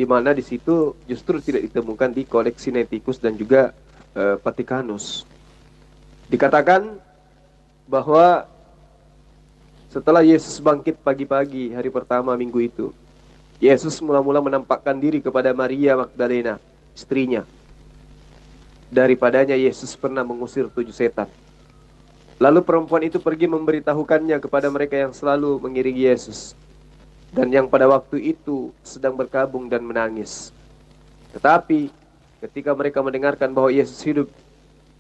Speaker 3: di mana di situ justru tidak ditemukan di Codex Sinaiticus dan juga Vaticanus. Dikatakan bahwa setelah Yesus bangkit pagi-pagi hari pertama minggu itu, Yesus mula-mula menampakkan diri kepada Maria Magdalena, istrinya. Daripadanya Yesus pernah mengusir 7 setan. Lalu perempuan itu pergi memberitahukannya kepada mereka yang selalu mengiringi Yesus, dan yang pada waktu itu sedang berkabung dan menangis. Tetapi ketika mereka mendengarkan bahwa Yesus hidup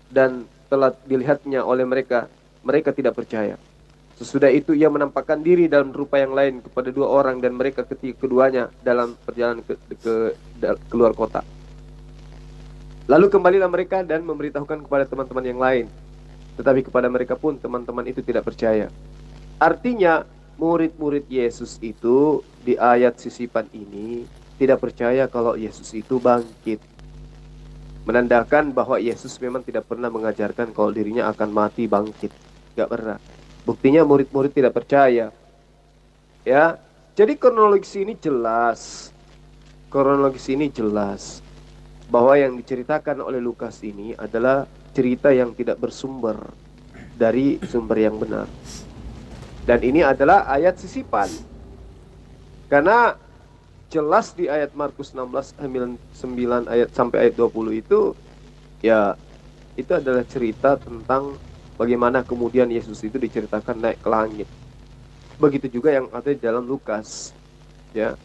Speaker 3: dan telah dilihatnya oleh mereka, mereka tidak percaya. Sesudah itu ia menampakkan diri dalam rupa yang lain kepada 2 orang, dan mereka keduanya dalam perjalanan keluar kota. Lalu kembalilah mereka dan memberitahukan kepada teman-teman yang lain. Tetapi kepada mereka pun teman-teman itu tidak percaya. Artinya murid-murid Yesus itu di ayat sisipan ini tidak percaya kalau Yesus itu bangkit. Menandakan bahwa Yesus memang tidak pernah mengajarkan kalau dirinya akan mati bangkit. Gak pernah. Buktinya murid-murid tidak percaya. Ya, jadi kronologis ini jelas. Kronologis ini jelas bahwa yang diceritakan oleh Lukas ini adalah cerita yang tidak bersumber dari sumber yang benar. Dan ini adalah ayat sisipan. Karena jelas di ayat Markus 16 9 ayat sampai ayat 20 itu, ya itu adalah cerita tentang bagaimana kemudian Yesus itu diceritakan naik ke langit. Begitu juga yang ada di dalam Lukas. Ya.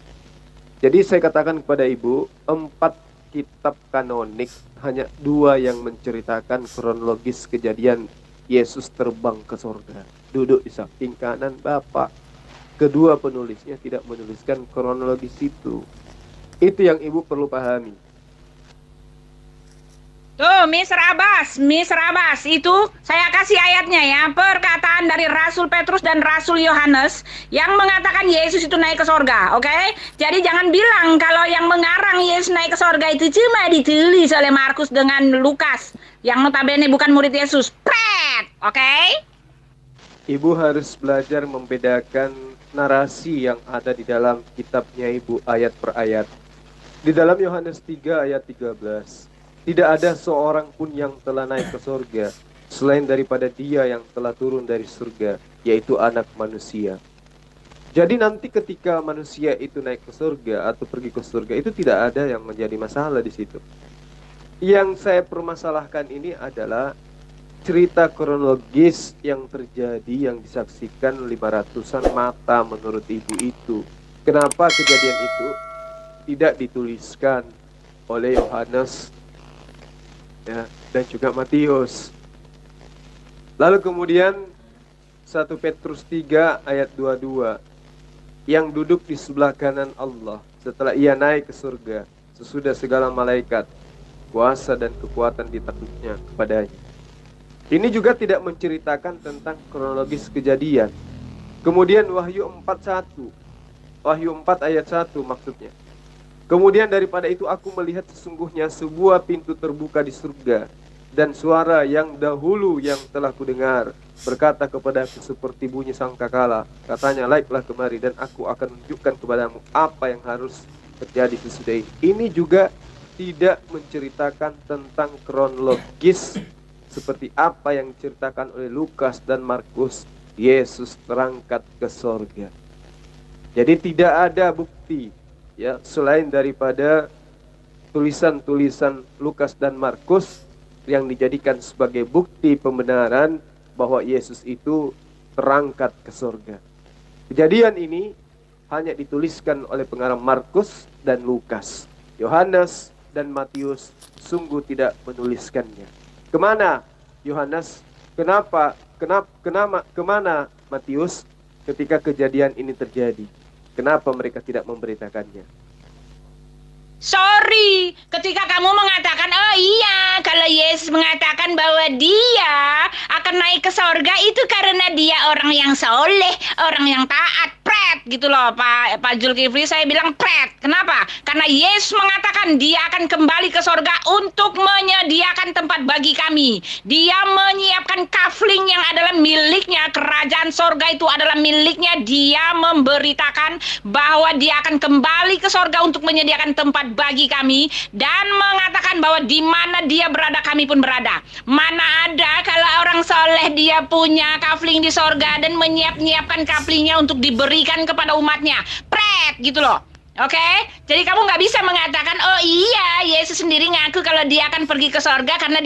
Speaker 3: Jadi saya katakan kepada ibu, 4 kitab kanonik, hanya 2 yang menceritakan kronologis kejadian Yesus terbang ke surga, duduk di samping kanan Bapa. Kedua penulisnya tidak menuliskan kronologis itu. Itu yang ibu perlu pahami.
Speaker 2: Tuh, Mr. Abbas, itu saya kasih ayatnya ya. Perkataan dari Rasul Petrus dan Rasul Yohanes yang mengatakan Yesus itu naik ke sorga, oke? Jadi jangan bilang kalau yang mengarang Yesus naik ke sorga itu cuma ditulis oleh Markus dengan Lukas, yang notabene bukan murid Yesus. Pret, oke?
Speaker 3: Ibu harus belajar membedakan narasi yang ada di dalam kitabnya ibu ayat per ayat. Di dalam Yohanes 3 ayat 13, tidak ada seorang pun yang telah naik ke surga selain daripada Dia yang telah turun dari surga, yaitu Anak Manusia. Jadi nanti ketika manusia itu naik ke surga atau pergi ke surga, itu tidak ada yang menjadi masalah di situ. Yang saya permasalahkan ini adalah cerita kronologis yang terjadi, yang disaksikan 500-an mata menurut ibu itu. Kenapa kejadian itu tidak dituliskan oleh Yohanes, ya, dan juga Matius? Lalu kemudian 1 Petrus 3 ayat 22, yang duduk di sebelah kanan Allah setelah ia naik ke surga, sesudah segala malaikat, kuasa dan kekuatan ditakluknya kepadanya. Ini juga tidak menceritakan tentang kronologis kejadian. Kemudian Wahyu 4:1, Wahyu 4 ayat 1 maksudnya. Kemudian daripada itu aku melihat sesungguhnya sebuah pintu terbuka di surga, dan suara yang dahulu yang telah kudengar berkata kepadaku seperti bunyi sangkakala. Katanya, naiklah kemari dan aku akan menunjukkan kepadamu apa yang harus terjadi sesudah ini. Ini juga tidak menceritakan tentang kronologis seperti apa yang diceritakan oleh Lukas dan Markus. Yesus terangkat ke sorga. Jadi tidak ada bukti ya selain daripada tulisan-tulisan Lukas dan Markus yang dijadikan sebagai bukti pembenaran bahwa Yesus itu terangkat ke sorga. Kejadian ini hanya dituliskan oleh pengarang Markus dan Lukas. Yohanes dan Matius sungguh tidak menuliskannya. Kemana Yohanes? Kemana Matius ketika kejadian ini terjadi? Kenapa mereka tidak memberitakannya?
Speaker 2: Sorry, ketika kamu mengatakan, oh iya, kalau Yesus mengatakan bahwa dia akan naik ke sorga itu karena dia orang yang soleh, orang yang taat, pret, gitu loh Pak Zulkifli, saya bilang pret. Kenapa? Karena Yesus mengatakan dia akan kembali ke sorga untuk menyediakan tempat bagi kami. Dia menyiapkan kafling yang adalah miliknya, kerajaan sorga itu adalah miliknya. Dia memberitakan bahwa dia akan kembali ke sorga untuk menyediakan tempat bagi kami dan mengatakan bahwa di mana dia berada kami pun berada. Mana ada kalau orang soleh dia punya kafling di sorga dan menyiapkan kaflingnya untuk diberikan kepada umatnya. Pret gitu loh. Oke, jadi kamu nggak bisa mengatakan, oh iya, Yesus sendiri ngaku kalau dia akan pergi ke sorga karena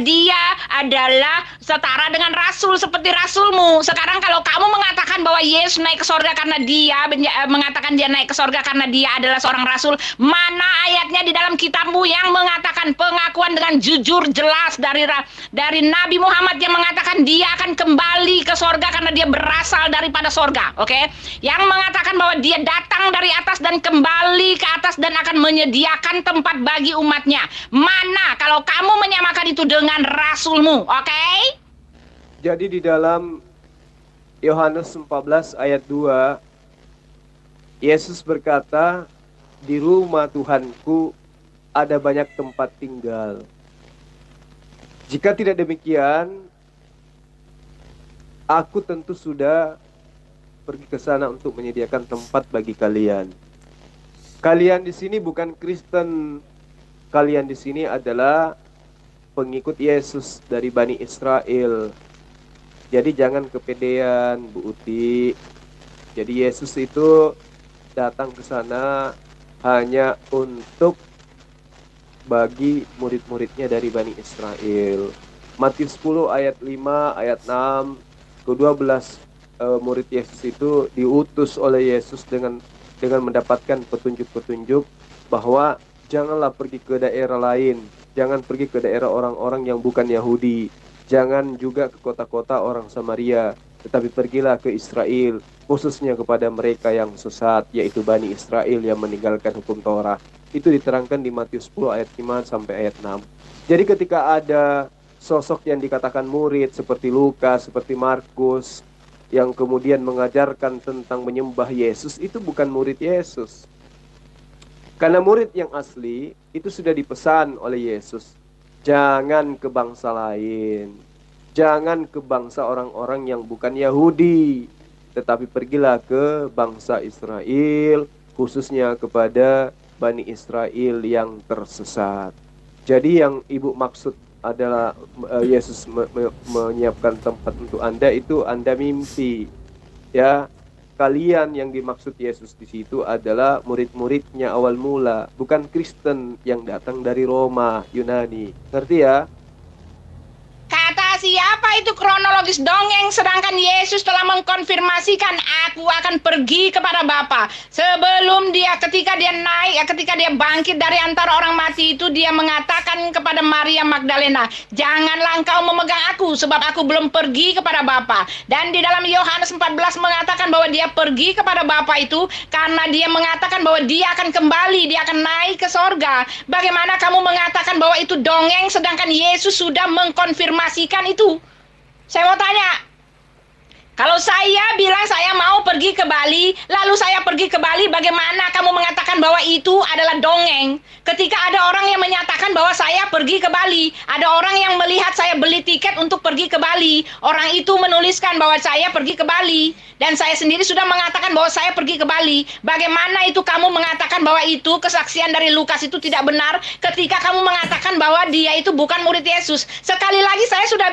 Speaker 2: dia adalah setara dengan rasul seperti rasulmu. Sekarang kalau kamu mengatakan bahwa Yesus naik ke sorga karena dia mengatakan dia naik ke sorga karena dia adalah seorang rasul, mana ayatnya di dalam kitabmu yang mengatakan pengakuan dengan jujur jelas dari Nabi Muhammad yang mengatakan dia akan kembali ke sorga karena dia berasal daripada sorga, oke? Yang mengatakan bahwa dia datang dari atas dan kembali ke atas dan akan menyediakan tempat bagi umatnya. Mana kalau kamu menyamakan itu dengan rasulmu, oke?
Speaker 3: Jadi di dalam Yohanes 14 ayat 2, Yesus berkata, di rumah Tuhanku ada banyak tempat tinggal. Jika tidak demikian, aku tentu sudah pergi ke sana untuk menyediakan tempat bagi kalian. Kalian di sini bukan Kristen. Kalian di sini adalah pengikut Yesus dari Bani Israel. Jadi jangan kepedean, Bu Uti. Jadi Yesus itu datang ke sana hanya untuk bagi murid-muridnya dari Bani Israel. Matius 10 ayat 5, ayat 6, ke-12 murid Yesus itu diutus oleh Yesus dengan mendapatkan petunjuk-petunjuk bahwa janganlah pergi ke daerah lain, jangan pergi ke daerah orang-orang yang bukan Yahudi, jangan juga ke kota-kota orang Samaria, tetapi pergilah ke Israel, khususnya kepada mereka yang sesat, yaitu Bani Israel yang meninggalkan hukum Taurat. Itu diterangkan di Matius 10 ayat 5 sampai ayat 6. Jadi ketika ada sosok yang dikatakan murid seperti Lukas, seperti Markus, yang kemudian mengajarkan tentang menyembah Yesus, itu bukan murid Yesus. Karena murid yang asli itu sudah dipesan oleh Yesus, jangan ke bangsa lain, jangan ke bangsa orang-orang yang bukan Yahudi, tetapi pergilah ke bangsa Israel, khususnya kepada Bani Israel yang tersesat. Jadi yang Ibu maksud adalah Yesus menyiapkan tempat untuk Anda, itu Anda mimpi. Ya, kalian yang dimaksud Yesus di situ adalah murid-muridnya awal mula, bukan Kristen yang datang dari Roma, Yunani. Ngerti ya?
Speaker 2: Kata siapa itu kronologis dongeng, sedangkan Yesus telah mengkonfirmasikan, aku akan pergi kepada Bapa. Sebelum ketika dia bangkit dari antara orang mati itu, dia mengatakan kepada Maria Magdalena, janganlah engkau memegang aku, sebab aku belum pergi kepada Bapa. Dan di dalam Yohanes 14 mengatakan bahwa dia pergi kepada Bapa itu karena dia mengatakan bahwa dia akan kembali, dia akan naik ke sorga. Bagaimana kamu mengatakan bahwa itu dongeng, sedangkan Yesus sudah mengkonfirmasikan itu? Saya mau tanya, Kalau saya bilang saya mau pergi ke Bali, lalu saya pergi ke Bali, bagaimana kamu mengatakan bahwa itu adalah dongeng? Ketika ada orang yang menyatakan bahwa saya pergi ke Bali, ada orang yang melihat saya beli tiket untuk pergi ke Bali, orang itu menuliskan bahwa saya pergi ke Bali, dan saya sendiri sudah mengatakan bahwa saya pergi ke Bali. Bagaimana itu kamu mengatakan bahwa itu kesaksian dari Lukas itu tidak benar ketika kamu mengatakan bahwa dia itu bukan murid Yesus? Sekali lagi saya sudah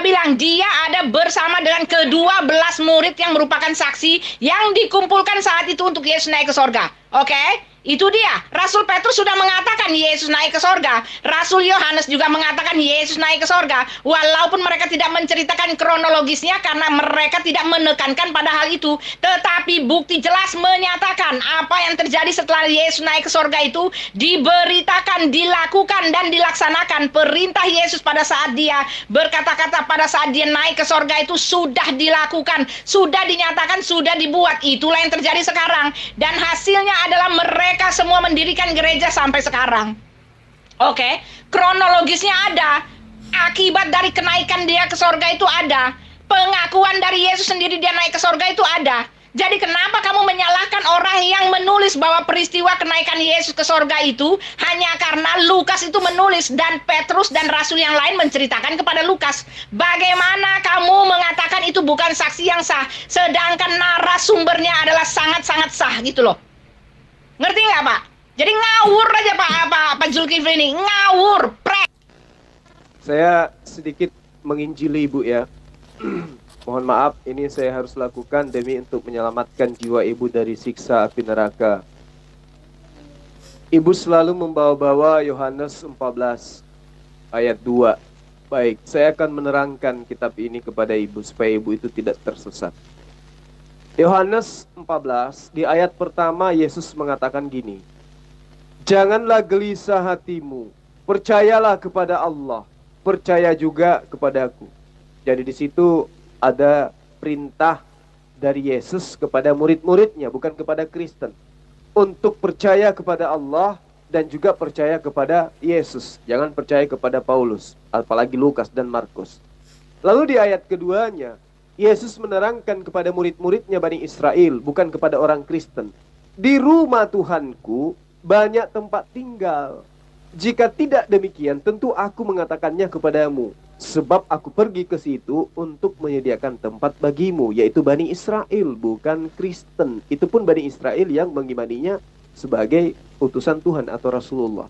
Speaker 2: bilang, dia ada bersama dengan ke-12 murid yang merupakan saksi yang dikumpulkan saat itu untuk Yesus naik ke sorga. Oke? Itu dia. Rasul Petrus sudah mengatakan Yesus naik ke sorga. Rasul Yohanes juga mengatakan Yesus naik ke sorga. Walaupun mereka tidak menceritakan kronologisnya karena mereka tidak menekankan pada hal itu. Tetapi bukti jelas menyatakan apa yang terjadi setelah Yesus naik ke sorga itu diberitakan, dilakukan, dan dilaksanakan. Perintah Yesus pada saat dia berkata-kata, pada saat dia naik ke sorga itu sudah dilakukan, sudah dinyatakan, sudah dibuat. Itulah yang terjadi sekarang. Dan hasilnya adalah mereka semua mendirikan gereja sampai sekarang. Oke, kronologisnya ada. Akibat dari kenaikan dia ke sorga itu ada. Pengakuan dari Yesus sendiri dia naik ke sorga itu ada. Jadi kenapa kamu menyalahkan orang yang menulis bahwa peristiwa kenaikan Yesus ke sorga itu hanya karena Lukas itu menulis dan Petrus dan rasul yang lain menceritakan kepada Lukas? Bagaimana kamu mengatakan itu bukan saksi yang sah, sedangkan narasumbernya adalah sangat-sangat sah gitu loh. Ngerti nggak, Pak? Jadi ngawur aja Pak Zulkifli ini, ngawur,
Speaker 3: Saya sedikit menginjili Ibu ya. Mohon maaf, ini saya harus lakukan demi untuk menyelamatkan jiwa Ibu dari siksa api neraka. Ibu selalu membawa-bawa Yohanes 14 ayat 2. Baik, saya akan menerangkan kitab ini kepada Ibu supaya Ibu itu tidak tersesat. Yohanes 14 di ayat pertama Yesus mengatakan gini, janganlah gelisah hatimu, percayalah kepada Allah, percaya juga kepadaku. Jadi di situ ada perintah dari Yesus kepada murid-muridnya, bukan kepada Kristen, untuk percaya kepada Allah dan juga percaya kepada Yesus. Jangan percaya kepada Paulus, apalagi Lukas dan Markus. Lalu di ayat keduanya Yesus menerangkan kepada murid-muridnya Bani Israel, bukan kepada orang Kristen. Di rumah Tuhanku banyak tempat tinggal. Jika tidak demikian, tentu aku mengatakannya kepadamu. Sebab aku pergi ke situ untuk menyediakan tempat bagimu, yaitu Bani Israel, bukan Kristen. Itu pun Bani Israel yang mengimaninya sebagai utusan Tuhan atau Rasulullah.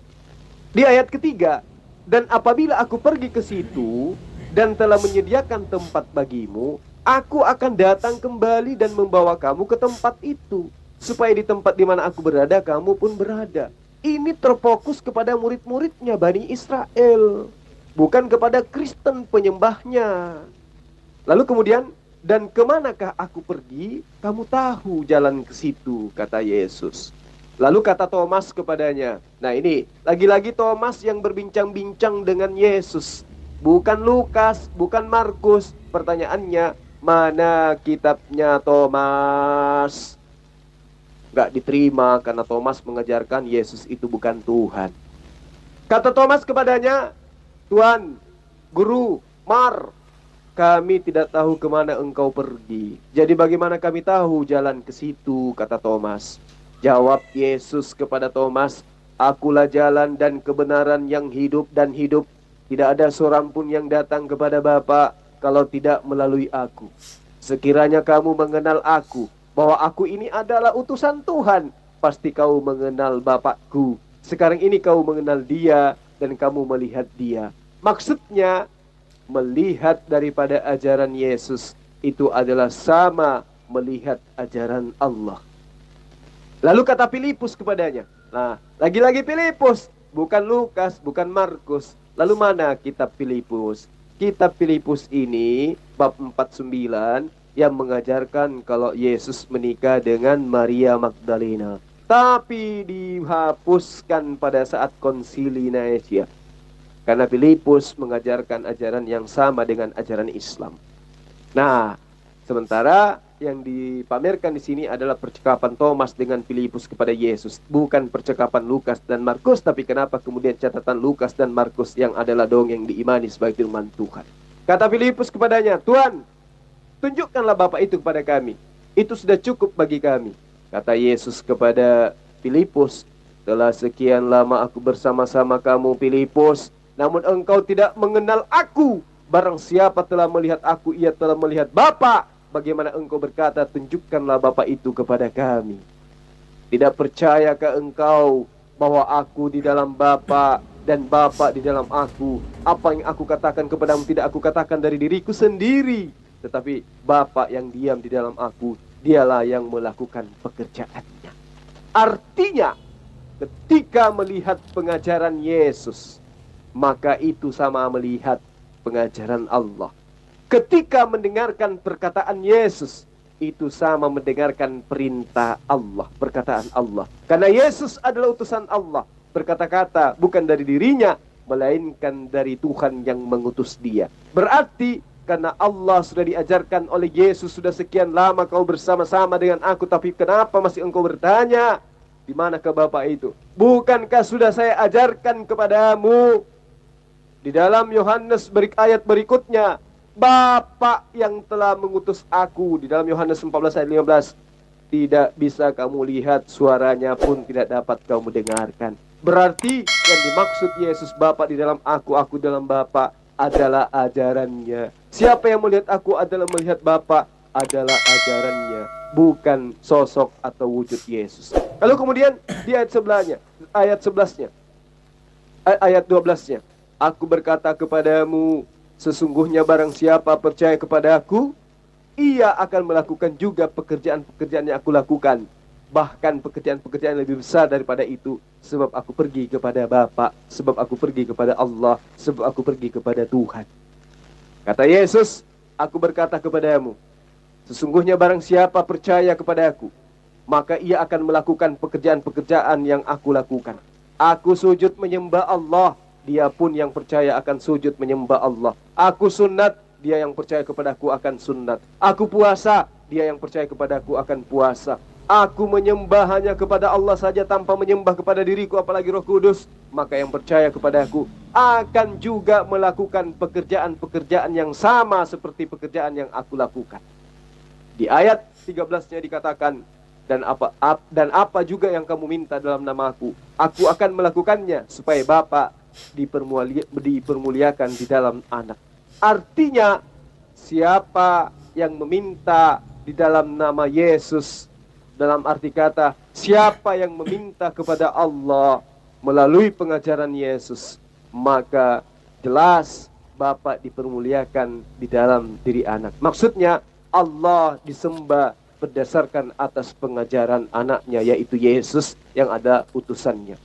Speaker 3: Di ayat ketiga, dan apabila aku pergi ke situ dan telah menyediakan tempat bagimu, aku akan datang kembali dan membawa kamu ke tempat itu, supaya di tempat di mana aku berada, kamu pun berada. Ini terfokus kepada murid-muridnya Bani Israel, bukan kepada Kristen penyembahnya. Lalu kemudian, dan kemanakah aku pergi, kamu tahu jalan ke situ, kata Yesus. Lalu kata Thomas kepadanya, nah ini, lagi-lagi Thomas yang berbincang-bincang dengan Yesus, bukan Lukas, bukan Markus. Pertanyaannya, mana kitabnya Thomas? Gak diterima karena Thomas mengajarkan Yesus itu bukan Tuhan. Kata Thomas kepadanya, Tuhan, Guru, Mar, kami tidak tahu kemana engkau pergi. Jadi bagaimana kami tahu jalan ke situ, kata Thomas. Jawab Yesus kepada Thomas, akulah jalan dan kebenaran yang hidup dan hidup. Tidak ada seorang pun yang datang kepada Bapa kalau tidak melalui aku. Sekiranya kamu mengenal aku, bahwa aku ini adalah utusan Tuhan, pasti kau mengenal Bapakku. Sekarang ini kau mengenal dia dan kamu melihat dia. Maksudnya, melihat daripada ajaran Yesus itu adalah sama melihat ajaran Allah. Lalu kata Filipus kepadanya, nah lagi-lagi Filipus, bukan Lukas, bukan Markus. Lalu mana kitab Filipus? Kitab Filipus ini bab 49 yang mengajarkan kalau Yesus menikah dengan Maria Magdalena, tapi dihapuskan pada saat konsili Nicaea karena Filipus mengajarkan ajaran yang sama dengan ajaran Islam. Nah, sementara yang dipamerkan di sini adalah percakapan Thomas dengan Filipus kepada Yesus, bukan percakapan Lukas dan Markus. Tapi kenapa kemudian catatan Lukas dan Markus yang adalah dongeng diimani sebagai firman Tuhan? Kata Filipus kepadanya, Tuhan, tunjukkanlah Bapa itu kepada kami. Itu sudah cukup bagi kami. Kata Yesus kepada Filipus, telah sekian lama aku bersama-sama kamu, Filipus, namun engkau tidak mengenal aku. Barang siapa telah melihat aku, ia telah melihat Bapa. Bagaimana engkau berkata, tunjukkanlah Bapa itu kepada kami? Tidak percayakah engkau bahwa aku di dalam Bapa dan Bapa di dalam aku? Apa yang aku katakan kepadamu tidak aku katakan dari diriku sendiri, tetapi Bapa yang diam di dalam aku, dialah yang melakukan pekerjaannya. Artinya, ketika melihat pengajaran Yesus, maka itu sama melihat pengajaran Allah. Ketika mendengarkan perkataan Yesus, itu sama mendengarkan perintah Allah, perkataan Allah. Karena Yesus adalah utusan Allah, berkata-kata bukan dari dirinya, melainkan dari Tuhan yang mengutus dia. Berarti karena Allah sudah diajarkan oleh Yesus, sudah sekian lama kau bersama-sama dengan aku, tapi kenapa masih engkau bertanya, di manakah Bapa itu? Bukankah sudah saya ajarkan kepadamu? Di dalam Yohanes ayat berikutnya, Bapa yang telah mengutus aku, di dalam Yohanes 14 ayat 15, tidak bisa kamu lihat, suaranya pun tidak dapat kamu dengarkan. Berarti yang dimaksud Yesus Bapa di dalam aku dalam Bapa adalah ajarannya. Siapa yang melihat aku adalah melihat Bapa, adalah ajarannya, bukan sosok atau wujud Yesus. Lalu kemudian di ayat sebelahnya, ayat 11-nya, ayat 12-nya, aku berkata kepadamu, sesungguhnya barang siapa percaya kepada aku, ia akan melakukan juga pekerjaan-pekerjaan yang aku lakukan. Bahkan pekerjaan-pekerjaan yang lebih besar daripada itu, sebab aku pergi kepada Bapa, sebab aku pergi kepada Allah, sebab aku pergi kepada Tuhan. Kata Yesus, aku berkata kepadamu, sesungguhnya barang siapa percaya kepada aku, maka ia akan melakukan pekerjaan-pekerjaan yang aku lakukan. Aku sujud menyembah Allah, dia pun yang percaya akan sujud menyembah Allah. Aku sunat, dia yang percaya kepadaku akan sunat. Aku puasa, dia yang percaya kepadaku akan puasa. Aku menyembah hanya kepada Allah saja tanpa menyembah kepada diriku, apalagi Roh Kudus. Maka yang percaya kepadaku akan juga melakukan pekerjaan-pekerjaan yang sama seperti pekerjaan yang aku lakukan. Di ayat 13-nya dikatakan, dan apa juga yang kamu minta dalam namaku, aku akan melakukannya supaya Bapa dipermuliakan di dalam anak. Artinya, siapa yang meminta di dalam nama Yesus, dalam arti kata, siapa yang meminta kepada Allah melalui pengajaran Yesus, maka jelas Bapa dipermuliakan di dalam diri anak. Maksudnya, Allah disembah berdasarkan atas pengajaran anaknya, yaitu Yesus yang ada utusannya.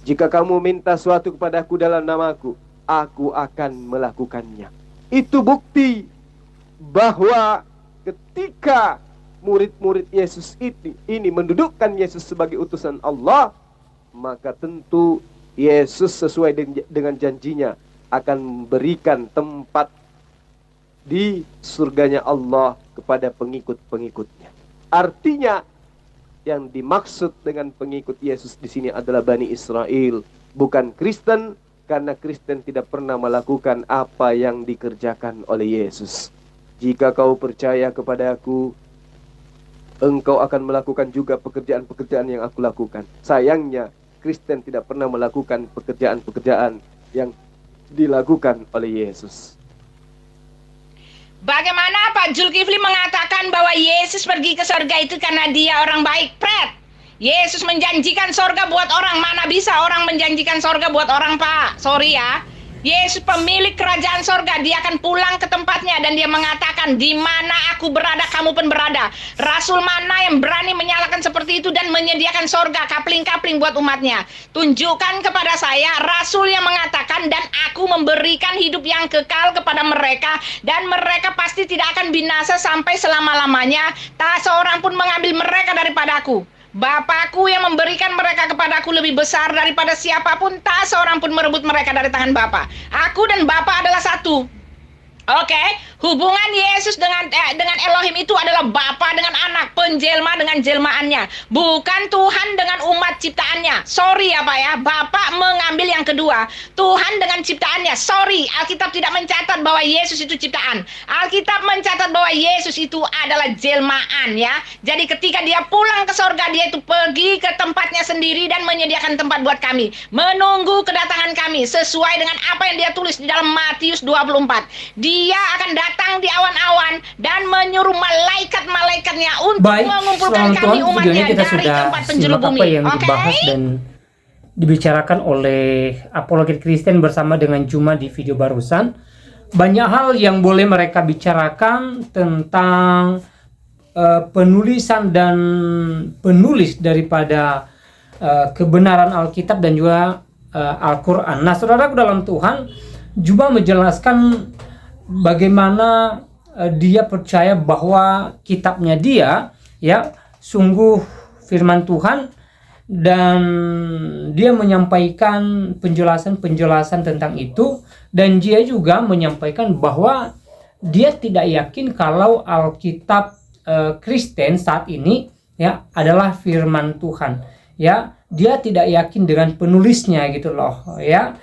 Speaker 3: Jika kamu minta suatu kepadaku dalam namaku, aku akan melakukannya. Itu bukti bahwa ketika murid-murid Yesus ini mendudukkan Yesus sebagai utusan Allah, maka tentu Yesus sesuai dengan janjinya akan memberikan tempat di surganya Allah kepada pengikut-pengikutnya. Artinya, yang dimaksud dengan pengikut Yesus di sini adalah Bani Israel, bukan Kristen, karena Kristen tidak pernah melakukan apa yang dikerjakan oleh Yesus. Jika kau percaya kepadaku, engkau akan melakukan juga pekerjaan-pekerjaan yang aku lakukan. Sayangnya, Kristen tidak pernah melakukan pekerjaan-pekerjaan yang dilakukan oleh Yesus.
Speaker 2: Bagaimana Pak Zulkifli mengatakan bahwa Yesus pergi ke surga itu karena dia orang baik? Pret, Yesus menjanjikan surga buat orang. Mana bisa orang menjanjikan surga buat orang, Pak? Sorry ya. Yesus pemilik kerajaan sorga, dia akan pulang ke tempatnya dan dia mengatakan, di mana aku berada, kamu pun berada. Rasul mana yang berani menyalakan seperti itu dan menyediakan sorga, kapling-kapling buat umatnya? Tunjukkan kepada saya rasul yang mengatakan, dan aku memberikan hidup yang kekal kepada mereka, dan mereka pasti tidak akan binasa sampai selama-lamanya. Tak seorang pun mengambil mereka daripadaku. Bapakku yang memberikan mereka kepadaku lebih besar daripada siapapun, tak seorang pun merebut mereka dari tangan Bapa. Aku dan Bapa adalah satu. Oke, hubungan Yesus dengan Elohim itu adalah Bapa dengan anak, penjelma dengan jelmaannya, bukan Tuhan dengan umat ciptaannya. Sorry ya Pak ya, Bapa mengambil yang kedua, Tuhan dengan ciptaannya. Sorry, Alkitab tidak mencatat bahwa Yesus itu ciptaan. Alkitab mencatat bahwa Yesus itu adalah jelmaan ya. Jadi ketika dia pulang ke sorga, dia itu pergi ke tempatnya sendiri dan menyediakan tempat buat kami, menunggu kedatangan kami sesuai dengan apa yang dia tulis di dalam Matius 24. Dia akan datang di awan-awan dan menyuruh malaikat-malaikatnya untuk mengumpulkan kami umatnya
Speaker 1: kita
Speaker 2: dari
Speaker 1: sudah
Speaker 2: tempat penjuru bumi.
Speaker 1: apa yang dibahas dan dibicarakan oleh apologet Kristen bersama dengan Juma di video barusan. Banyak hal yang boleh mereka bicarakan tentang penulisan dan penulis daripada kebenaran Alkitab dan juga Al-Quran. Nah, saudaraku dalam Tuhan, Juma menjelaskan bagaimana dia percaya bahwa kitabnya dia ya sungguh firman Tuhan, dan dia menyampaikan penjelasan-penjelasan tentang itu, dan dia juga menyampaikan bahwa dia tidak yakin kalau Alkitab Kristen saat ini ya adalah firman Tuhan. Ya, dia tidak yakin dengan penulisnya gitu loh ya.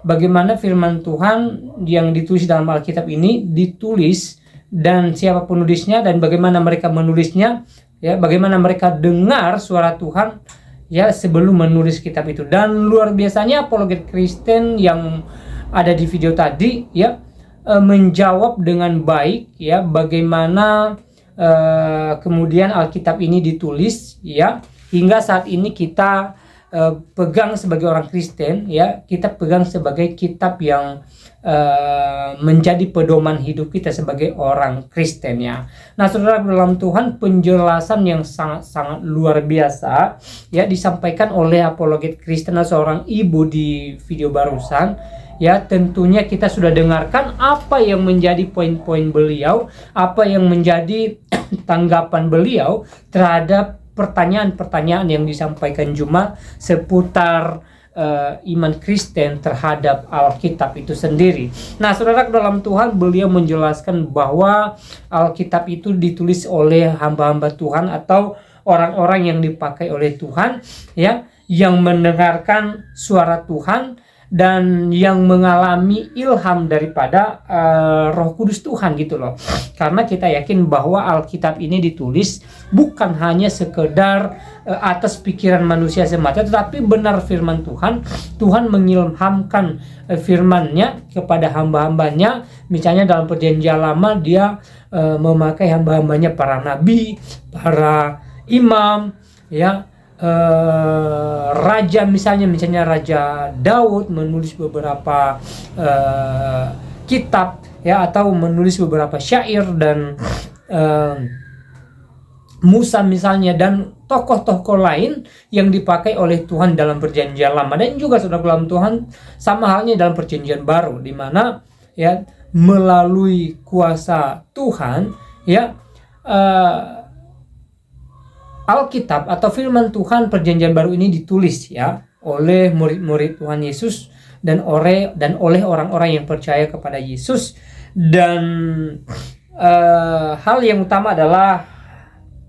Speaker 1: Bagaimana firman Tuhan yang ditulis dalam Alkitab ini ditulis, dan siapa penulisnya, dan bagaimana mereka menulisnya ya, bagaimana mereka dengar suara Tuhan ya sebelum menulis kitab itu. Dan luar biasanya apologet Kristen yang ada di video tadi ya menjawab dengan baik ya bagaimana kemudian Alkitab ini ditulis ya, hingga saat ini kita pegang sebagai orang Kristen ya, kita pegang sebagai kitab yang menjadi pedoman hidup kita sebagai orang Kristen ya. Nah, saudara dalam Tuhan, penjelasan yang sangat luar biasa ya disampaikan oleh apologet Kristen, seorang ibu di video barusan ya. Tentunya kita sudah dengarkan apa yang menjadi poin-poin beliau, apa yang menjadi tanggapan beliau terhadap pertanyaan-pertanyaan yang disampaikan Juma seputar iman Kristen terhadap Alkitab itu sendiri. Nah, saudara dalam Tuhan, beliau menjelaskan bahwa Alkitab itu ditulis oleh hamba-hamba Tuhan atau orang-orang yang dipakai oleh Tuhan ya, yang mendengarkan suara Tuhan dan yang mengalami ilham daripada Roh Kudus Tuhan gitu loh. Karena kita yakin bahwa Alkitab ini ditulis bukan hanya sekedar atas pikiran manusia semata, tetapi benar firman Tuhan. Tuhan mengilhamkan firman-Nya kepada hamba-hambanya. Misalnya dalam Perjanjian Lama dia memakai hamba-hambanya para nabi, para imam ya. Raja misalnya Raja Daud menulis beberapa kitab ya, atau menulis beberapa syair, dan Musa misalnya, dan tokoh-tokoh lain yang dipakai oleh Tuhan dalam Perjanjian Lama. Dan juga saudara dalam Tuhan sama halnya dalam Perjanjian Baru, di mana ya melalui kuasa Tuhan ya Alkitab atau firman Tuhan Perjanjian Baru ini ditulis ya oleh murid-murid Tuhan Yesus dan oleh orang-orang yang percaya kepada Yesus. Dan hal yang utama adalah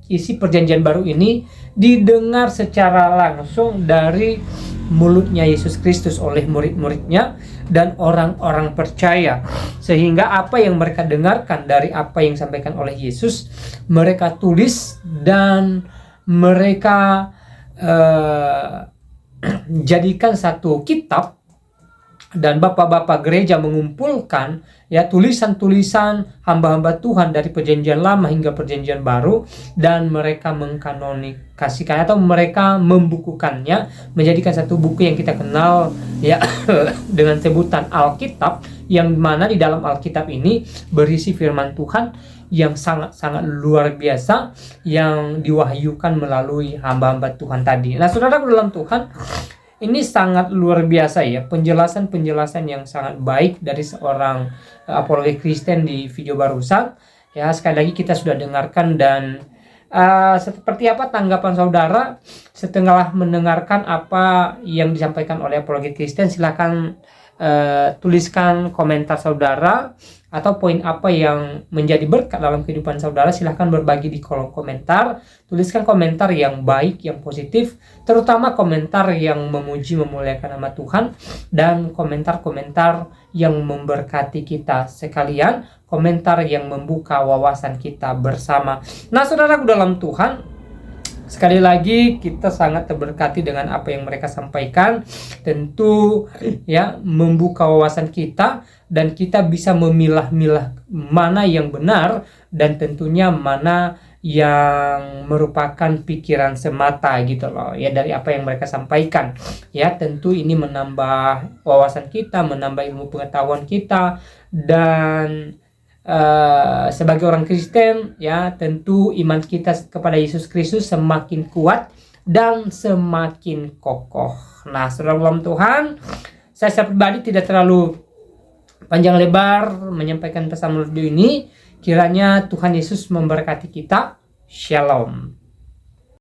Speaker 1: isi Perjanjian Baru ini didengar secara langsung dari mulutnya Yesus Kristus oleh murid-muridnya dan orang-orang percaya, sehingga apa yang mereka dengarkan dari apa yang disampaikan oleh Yesus mereka tulis dan mereka jadikan satu kitab, dan bapak-bapak gereja mengumpulkan ya tulisan-tulisan hamba-hamba Tuhan dari Perjanjian Lama hingga Perjanjian Baru, dan mereka mengkanonikasikan atau mereka membukukannya menjadikan satu buku yang kita kenal ya dengan sebutan Alkitab, yang mana di dalam Alkitab ini berisi firman Tuhan yang sangat-sangat luar biasa yang diwahyukan melalui hamba-hamba Tuhan tadi. Nah, saudara dalam Tuhan, ini sangat luar biasa ya, penjelasan-penjelasan yang sangat baik dari seorang apologet Kristen di video barusan ya. Sekali lagi kita sudah dengarkan, dan seperti apa tanggapan saudara setelah mendengarkan apa yang disampaikan oleh apologet Kristen? Silakan tuliskan komentar saudara atau poin apa yang menjadi berkat dalam kehidupan saudara. Silahkan berbagi di kolom komentar. Tuliskan komentar yang baik, yang positif, terutama komentar yang memuji memuliakan nama Tuhan, dan komentar-komentar yang memberkati kita sekalian, komentar yang membuka wawasan kita bersama. Nah, saudaraku dalam Tuhan, sekali lagi kita sangat terberkati dengan apa yang mereka sampaikan. Tentu ya, membuka wawasan kita dan kita bisa memilah-milah mana yang benar dan tentunya mana yang merupakan pikiran semata gitu loh ya, dari apa yang mereka sampaikan ya. Tentu ini menambah wawasan kita, menambah ilmu pengetahuan kita, dan sebagai orang Kristen ya, tentu iman kita kepada Yesus Kristus semakin kuat dan semakin kokoh. Nah, saudara dalam Tuhan, saya secara pribadi tidak terlalu panjang lebar menyampaikan pesan video ini. Kiranya Tuhan Yesus memberkati kita. Shalom.